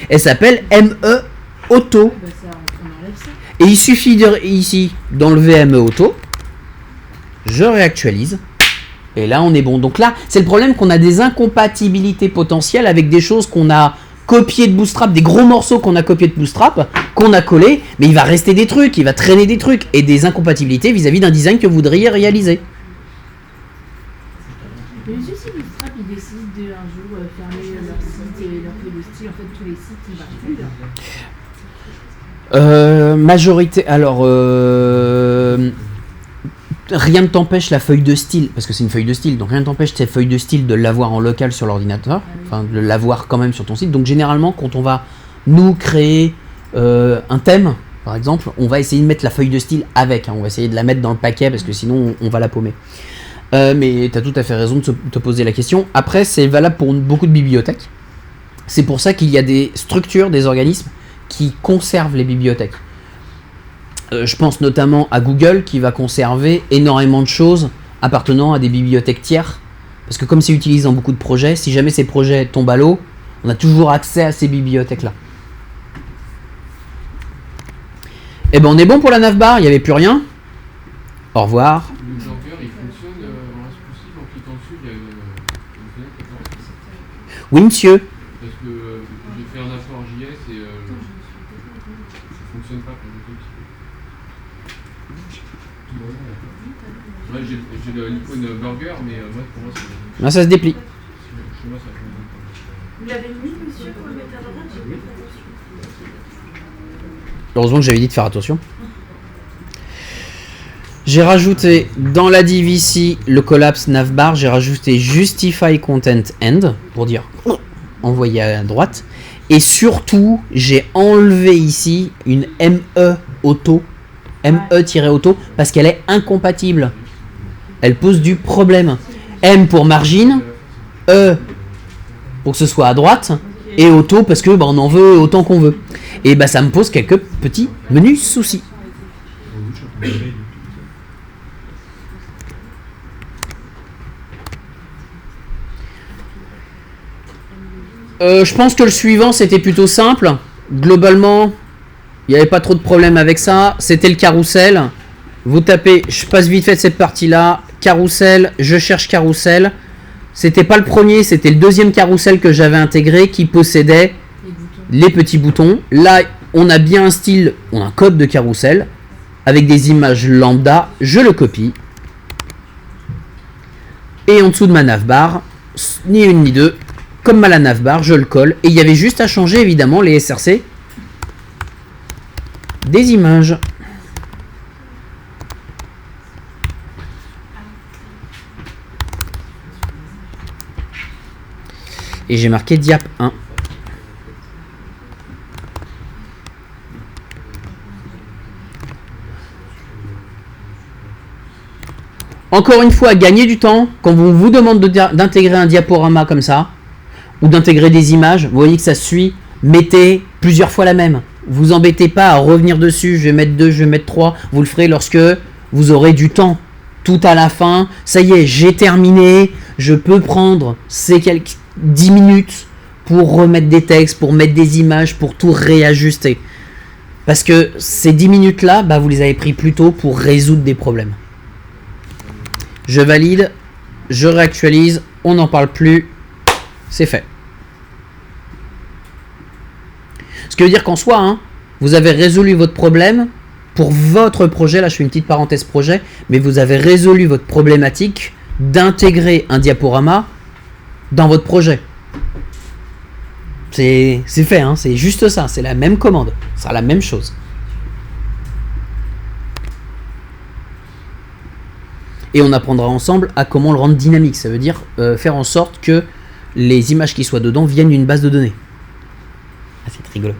Elle s'appelle me-auto. Et il suffit ici d'enlever me-auto. Je réactualise. Et là, on est bon. Donc là, c'est le problème qu'on a des incompatibilités potentielles avec des choses qu'on a copiées de Bootstrap, des gros morceaux qu'on a copiés de Bootstrap, qu'on a collés, mais il va rester des trucs, il va traîner des trucs, et des incompatibilités vis-à-vis d'un design que vous voudriez réaliser. Mais aussi, si Bootstrap, ils décident de un jour fermer leur site et leur feuille de style, en fait, tous les sites, ils marchent plus, là. Majorité, alors rien ne t'empêche la feuille de style, parce que c'est une feuille de style, donc rien ne t'empêche cette feuille de style de l'avoir en local sur l'ordinateur, enfin de l'avoir quand même sur ton site. Donc généralement, quand on va nous créer un thème, par exemple, on va essayer de mettre la feuille de style avec, hein, on va essayer de la mettre dans le paquet, parce que sinon on va la paumer. Mais tu as tout à fait raison de te poser la question. Après, c'est valable pour beaucoup de bibliothèques. C'est pour ça qu'il y a des structures, des organismes qui conservent les bibliothèques. Je pense notamment à Google qui va conserver énormément de choses appartenant à des bibliothèques tiers. Parce que comme c'est utilisé dans beaucoup de projets, si jamais ces projets tombent à l'eau, on a toujours accès à ces bibliothèques-là. Et ben on est bon pour la navbar, il n'y avait plus rien. Au revoir. Le Docker, il fonctionne en responsive en cliquant dessus, il y a une fenêtre qui apparaît. Oui, monsieur. Parce que j'ai fait un apport JS et ça fonctionne pas quand je fais un petit peu. Ouais, j'ai l'icône burger, mais bref, pour moi, c'est. Là, ça se déplie. Chez moi, ça fonctionne pas. Vous l'avez mis, monsieur, pour le mettre à droite, j'ai pas fait attention. Heureusement que j'avais dit de faire attention. J'ai rajouté dans la div ici le collapse navbar, j'ai rajouté justify content end pour dire envoyer à droite. Et surtout, j'ai enlevé ici une me-auto, me-auto, parce qu'elle est incompatible. Elle pose du problème. M pour margin, E pour que ce soit à droite, et auto parce que on en veut autant qu'on veut. Et ça me pose quelques petits menus soucis. Je pense que le suivant c'était plutôt simple. Globalement, il n'y avait pas trop de problème avec ça. C'était le carrousel. Vous tapez, je passe vite fait cette partie-là. Carrousel, je cherche carrousel. C'était pas le premier, c'était le deuxième carrousel que j'avais intégré qui possédait les petits boutons. Là, on a bien un style, on a un code de carrousel avec des images lambda. Je le copie. Et en dessous de ma navbar, ni une ni deux, comme à la navbar, je le colle. Et il y avait juste à changer évidemment les SRC des images. Et j'ai marqué diap 1. Encore une fois, gagnez du temps. Quand on vous demande d'intégrer un diaporama comme ça, ou d'intégrer des images, vous voyez que ça suit, mettez plusieurs fois la même. Vous embêtez pas à revenir dessus, je vais mettre 2, je vais mettre 3. Vous le ferez lorsque vous aurez du temps. Tout à la fin, ça y est, j'ai terminé. Je peux prendre ces quelques 10 minutes pour remettre des textes, pour mettre des images, pour tout réajuster. Parce que ces 10 minutes-là, bah, vous les avez pris plus tôt pour résoudre des problèmes. Je valide, je réactualise, on n'en parle plus, c'est fait. Ce qui veut dire qu'en soi, hein, vous avez résolu votre problème pour votre projet. Là, je fais une petite parenthèse projet, mais vous avez résolu votre problématique d'intégrer un diaporama dans votre projet. C'est fait, hein, c'est juste ça, c'est la même commande, ce sera la même chose. Et on apprendra ensemble à comment le rendre dynamique. Ça veut dire faire en sorte que les images qui soient dedans viennent d'une base de données. Ah, c'est rigolo.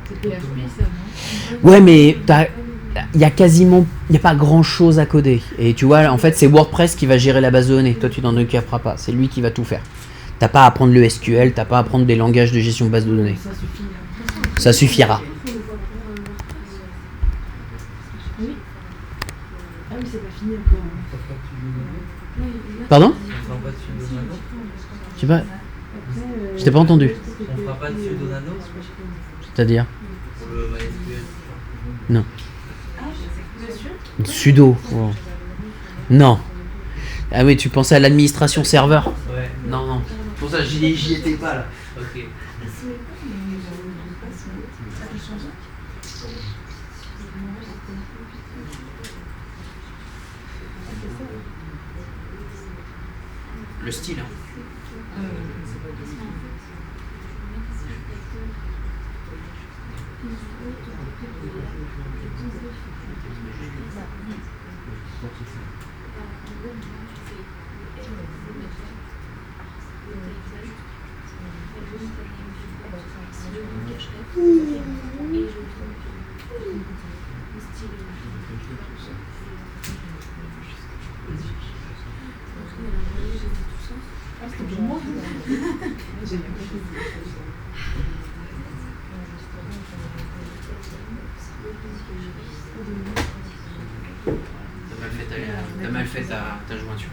C'est PHP ça, non? Ouais, mais il y a pas grand chose à coder. Et tu vois, en fait, c'est WordPress qui va gérer la base de données. Toi, tu t'en occuperas pas. C'est lui qui va tout faire. T'as pas à apprendre le SQL, t'as pas à apprendre des langages de gestion de base de données. Ça suffit. Ça suffira. Oui. Ah oui, c'est pas fini encore. Pardon? On fera pas de pseudo-nano. Je sais pas. Après, Je t'ai pas entendu. On fera pas de pseudo-nano C'est-à-dire pour le MySQL. Non. Bien sûr. Sudo. Oh. Non. Ah oui, tu pensais à l'administration serveur? Ouais. Non, non. Pour ça, j'y étais pas là. Ok. Le style, hein. T'as mal fait ta jointure.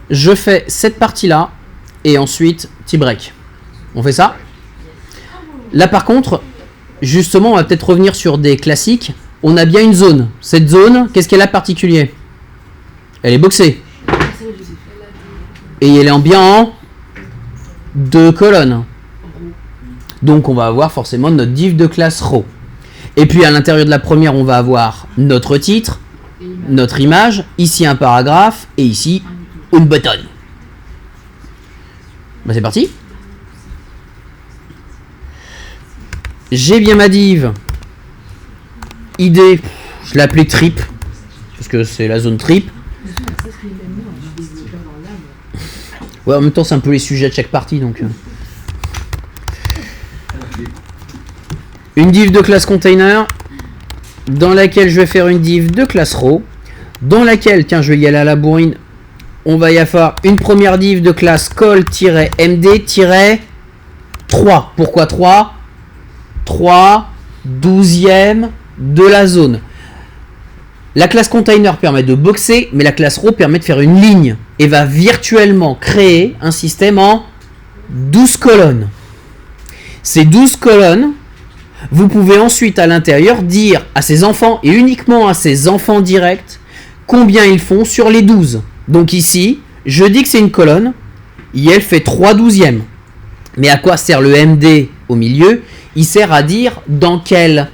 Je fais cette partie-là et ensuite petit break. On fait ça? Là par contre, justement, on va peut-être revenir sur des classiques. On a bien une zone. Cette zone, qu'est-ce qu'elle a de particulier? Elle est boxée. Et elle est bien en 2 colonnes. Donc on va avoir forcément notre div de classe row. Et puis à l'intérieur de la première, on va avoir notre titre, notre image, ici un paragraphe et ici une button. Bah c'est parti. J'ai bien ma div. ID, je l'ai appelée trip parce que c'est la zone trip. Ouais, en même temps c'est un peu les sujets de chaque partie donc. Une div de classe container dans laquelle je vais faire une div de classe row dans laquelle, tiens, je vais y aller à la bourrine, on va y avoir une première div de classe call-md-3. Pourquoi 3? 3 12e de la zone. La classe container permet de boxer, mais la classe row permet de faire une ligne et va virtuellement créer un système en 12 colonnes. Ces 12 colonnes, vous pouvez ensuite à l'intérieur dire à ces enfants et uniquement à ces enfants directs combien ils font sur les 12. Donc ici, je dis que c'est une colonne et elle fait 3 12e. Mais à quoi sert le MD au milieu? Il sert à dire dans quelle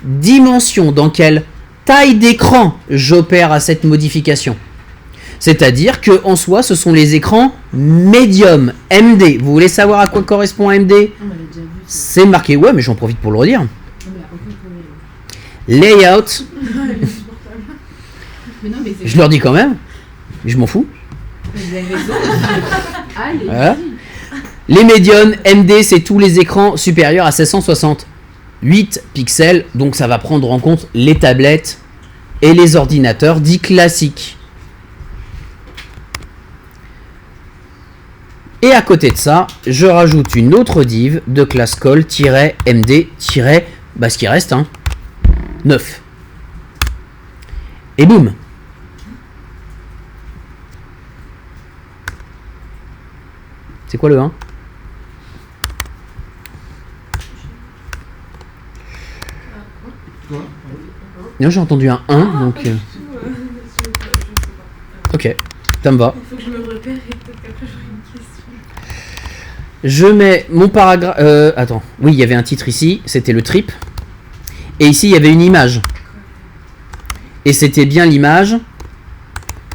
dimension, dans quelle taille d'écran j'opère à cette modification. C'est-à-dire que en soi, ce sont les écrans médium MD. Vous voulez savoir à quoi correspond un MD? On l'avait déjà vu. C'est marqué, ouais, mais j'en profite pour le redire. Non, mais il y a aucun problème. Layout. Mais non, mais c'est... Je leur dis quand même. Je m'en fous. Vous avez raison. Allez, Voilà. Les Medion MD, c'est tous les écrans supérieurs à 768 pixels. Donc ça va prendre en compte les tablettes et les ordinateurs dits classiques. Et à côté de ça, je rajoute une autre div de classe call-md- bah ce qui reste, hein, 9. Et boum. C'est quoi le 1? Non, j'ai entendu un 1, donc... Ok, ça me va. Il faut que je me repère et peut-être qu'après j'aurai une question. Je mets mon paragraphe... attends, oui, il y avait un titre ici, c'était le trip. Et ici, il y avait une image. Et c'était bien l'image.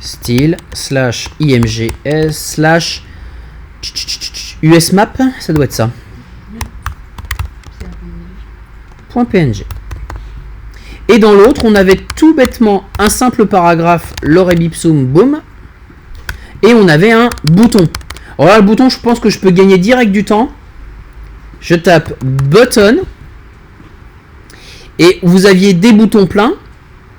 Style, /imgs, /usmap, ça doit être ça. .png. Et dans l'autre, on avait tout bêtement un simple paragraphe, lorem ipsum, boom. Et on avait un bouton. Alors là, le bouton, je pense que je peux gagner direct du temps. Je tape button. Et vous aviez des boutons pleins.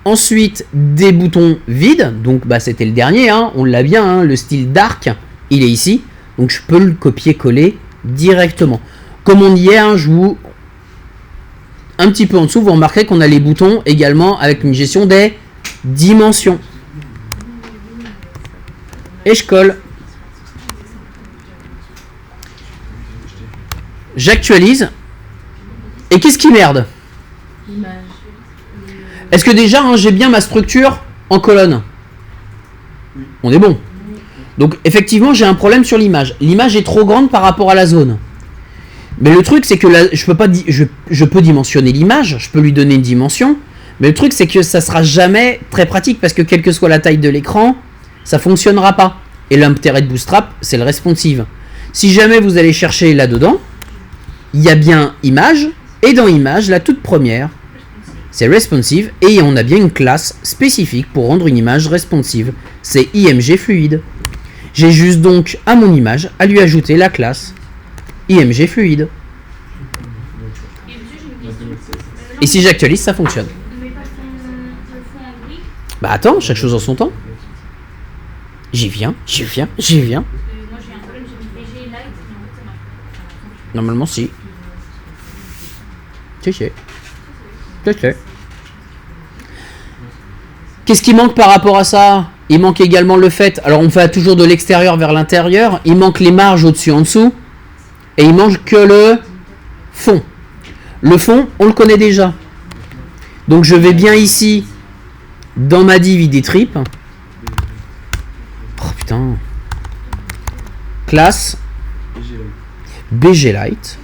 Ensuite, des boutons vides. Donc, bah, c'était le dernier. Hein, on l'a bien. Hein, le style dark, il est ici. Donc, je peux le copier-coller directement. Comme on y est, hein, je vous... Un petit peu en dessous, vous remarquerez qu'on a les boutons également avec une gestion des dimensions. Et je colle. J'actualise. Et qu'est-ce qui merde? L'image. Est-ce que déjà, hein, j'ai bien ma structure en colonne? On est bon. Donc effectivement, j'ai un problème sur l'image. L'image est trop grande par rapport à la zone. Mais le truc, c'est que là, je peux dimensionner l'image, je peux lui donner une dimension. Mais le truc, c'est que ça sera jamais très pratique parce que quelle que soit la taille de l'écran, ça fonctionnera pas. Et l'intérêt de Bootstrap, c'est le responsive. Si jamais vous allez chercher là-dedans, il y a bien image, et dans image, la toute première, c'est responsive, et on a bien une classe spécifique pour rendre une image responsive. C'est img fluide. J'ai juste donc à mon image à lui ajouter la classe img fluide. Et si j'actualise, ça fonctionne. Bah attends, chaque chose en son temps. J'y viens. Normalement, si. Qu'est-ce qui manque par rapport à ça? Il manque également le fait, alors on fait toujours de l'extérieur vers l'intérieur, il manque les marges au-dessus en dessous, et il manque que le fond. Le fond, on le connaît déjà. Donc je vais bien ici, dans ma div ID trip. Oh putain. Classe BGLite.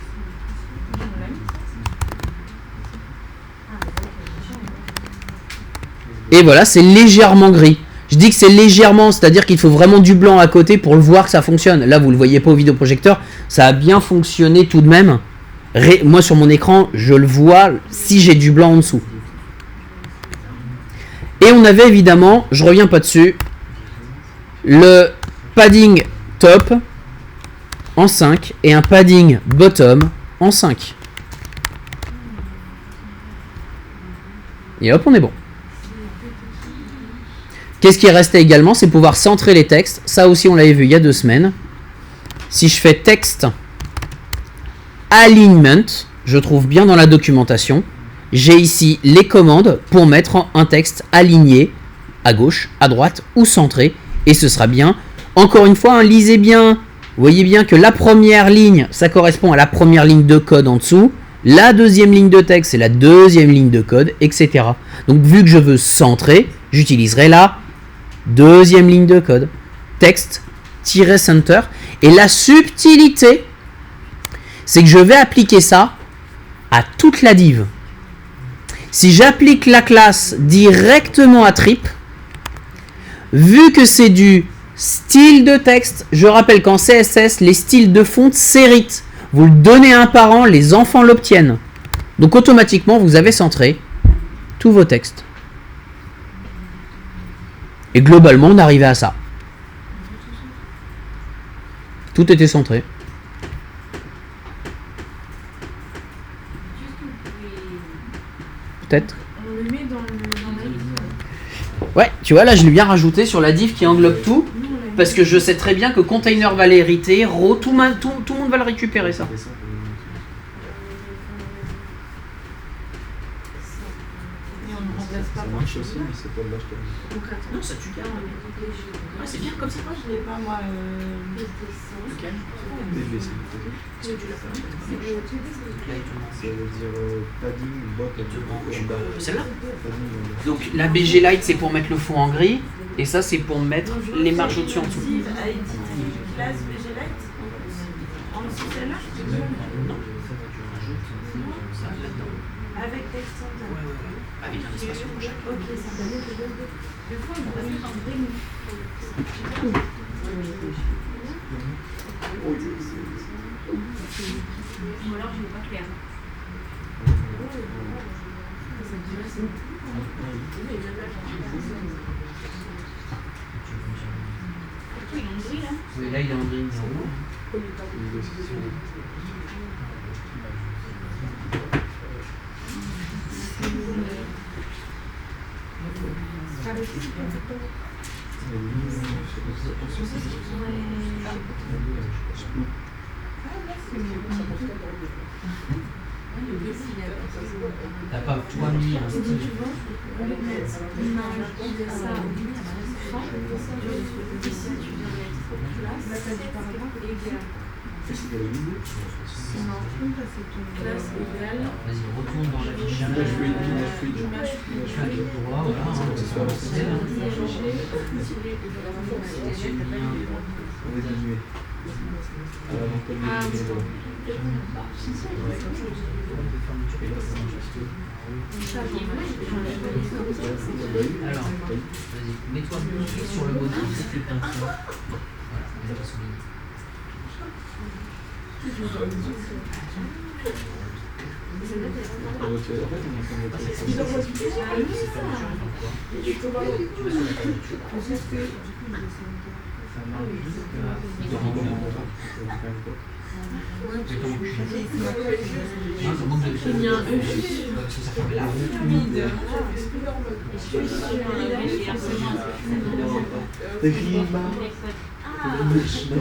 Et voilà, c'est légèrement gris. Je dis que c'est légèrement, c'est-à-dire qu'il faut vraiment du blanc à côté pour le voir que ça fonctionne. Là, vous ne le voyez pas au vidéoprojecteur, ça a bien fonctionné tout de même. Moi, sur mon écran, je le vois si j'ai du blanc en dessous. Et on avait évidemment, je reviens pas dessus, le padding top en 5 et un padding bottom en 5. Et hop, on est bon. Qu'est-ce qui restait également, c'est pouvoir centrer les textes. Ça aussi, on l'avait vu il y a 2 semaines. Si je fais texte alignment, je trouve bien dans la documentation, j'ai ici les commandes pour mettre un texte aligné à gauche, à droite ou centré. Et ce sera bien. Encore une fois, hein, lisez bien. Vous voyez bien que la première ligne, ça correspond à la première ligne de code en dessous. La deuxième ligne de texte, c'est la deuxième ligne de code, etc. Donc, vu que je veux centrer, j'utiliserai la deuxième ligne de code. Text-center. Et la subtilité, c'est que je vais appliquer ça à toute la div. Si j'applique la classe directement à trip, vu que c'est du style de texte, je rappelle qu'en CSS, les styles de font s'héritent. Vous le donnez à un parent, les enfants l'obtiennent. Donc automatiquement, vous avez centré tous vos textes. Et globalement, on arrivait à ça. Tout était centré. Peut-être. On le met dans la div. Ouais, tu vois, là, je l'ai bien rajouté sur la div qui englobe tout. Parce que je sais très bien que container va l'hériter, row, tout le monde va le récupérer, ça. Et on ne remplace pas Ça marche aussi, mais c'est pas de l'acheter. concrètement. Non, ça tue bien. Ouais, c'est bien comme ça. Moi, je l'ai pas, moi. Ok. PVC. Est-ce que tu l'as pas? Ça veut dire padding, bottom. Celle-là. Padding, Donc la BG Lite, c'est pour mettre le fond en gris. Et ça, c'est pour mettre les marges au-dessus en dessous. Classe BG Lite en dessous celle-là Non. Tu rajoutes ça là-dedans. avec texte Avec un espace pour chaque. Ok, ça va. Des fois, on va mettre un vrai mot. Ou alors, je ne vais pas clair. Oui, là, il est en gris. T'as pas toi mis un style. Vas-y, retourne dans la fiche. Alors, vas-y, mets-toi sur le module, c'est plus plein. Voilà, mets-toi sur le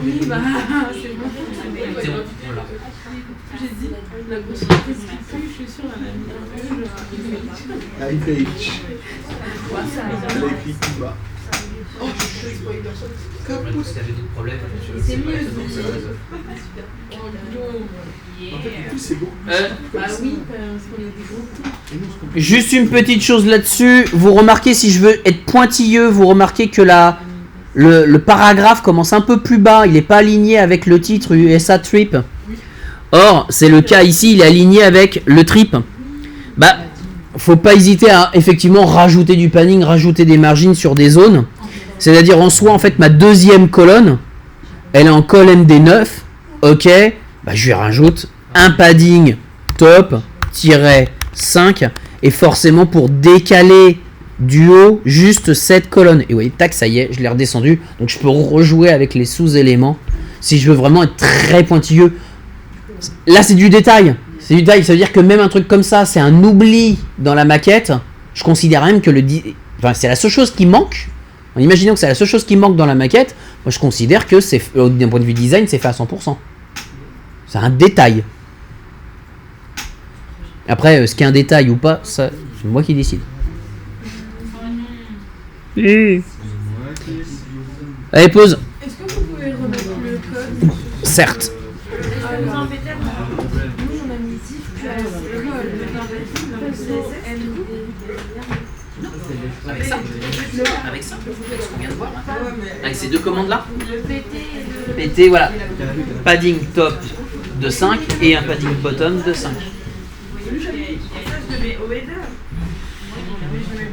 Oui, bah, c'est bon. C'est bon, voilà. J'ai dit, la prochaine fois, je suis sûre, elle a mis un peu, iPage. Elle a écrit Kuba. Si t'avais d'autres problèmes, C'est mieux. En fait, du coup, c'est beaucoup plus. Bah oui, parce qu'on a des gros coups. Juste une petite chose là-dessus. Vous remarquez, si je veux être pointilleux, vous remarquez que le paragraphe commence un peu plus bas. Il n'est pas aligné avec le titre USA Trip. Or, c'est le cas ici, il est aligné avec le trip. Bah, faut pas hésiter à effectivement rajouter du panning, rajouter des margines sur des zones. C'est-à-dire en soi, en fait, ma deuxième colonne, elle est en colonne des 9. Ok, bah, je lui rajoute un padding top, -5. Et forcément, pour décaler du haut, juste cette colonne. Et vous voyez, tac, ça y est, je l'ai redescendu. Donc je peux rejouer avec les sous-éléments. Si je veux vraiment être très pointilleux. Là, c'est du détail. C'est du détail. Ça veut dire que même un truc comme ça, c'est un oubli dans la maquette. Je considère même que c'est la seule chose qui manque. En imaginant que c'est la seule chose qui manque dans la maquette, moi je considère que c'est, d'un point de vue design, c'est fait à 100%. C'est un détail. Après, ce qui est un détail ou pas, ça, c'est moi qui décide. Allez, pause. Est-ce que vous pouvez remettre le code? Certes. Nous, on a mis 10 places. Avec ça, avec ça, avec ce qu'on vient de voir, avec ces deux commandes là, Le PT et le... PT, voilà, padding top de 5 et un padding bottom de 5.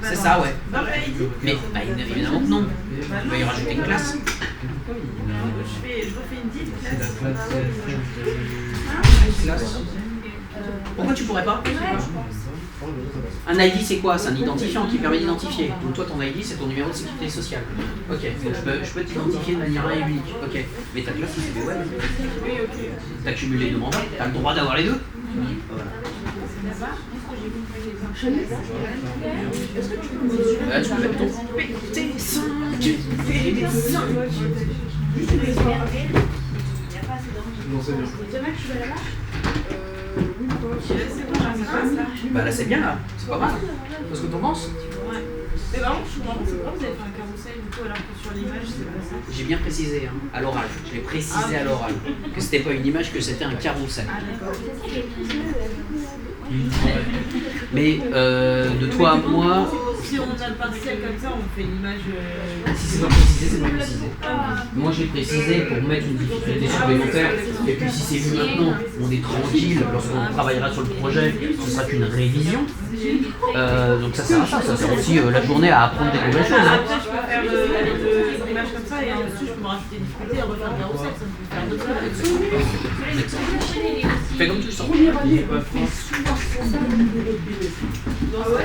C'est ça, ouais. Mais bah, évidemment que non, on va y rajouter une classe. Je refais une div classe. Pourquoi tu pourrais pas? Un ID c'est quoi? C'est un identifiant qui permet d'identifier. Donc toi ton ID c'est ton numéro de sécurité sociale. Ok, donc je peux t'identifier de manière unique. Ok, mais t'as déjà fait des web. Oui, ok. T'as cumulé deux mandats, t'as le droit d'avoir les deux. Voilà. Tu peux mettre ton PT5. Bah là c'est bien là, c'est pas mal. Parce que t'en penses? Mais par contre, je comprends pas pourquoi vous avez fait un carrousel du coup alors que sur l'image c'est pas ça. J'ai bien précisé hein, à l'oral, je l'ai précisé à l'oral, que c'était pas une image, que c'était un carrousel. Mais de toi à moi, Si on a le partiel comme ça, on fait l'image. si c'est pas précisé, c'est pas précisé. Moi j'ai précisé pour mettre une difficulté supplémentaire, et puis si c'est vu maintenant, on est tranquille, lorsqu'on travaillera sur le projet, ce sera qu'une révision. Donc ça sert à ça, ça sert aussi la journée à apprendre des nouvelles choses. hein. Après, je peux faire l'image comme ça et en dessous, je peux me rajouter une difficulté et refaire le carrousel. Ça me peut faire d'autres choses. Fais comme tu le sens. Ah ouais?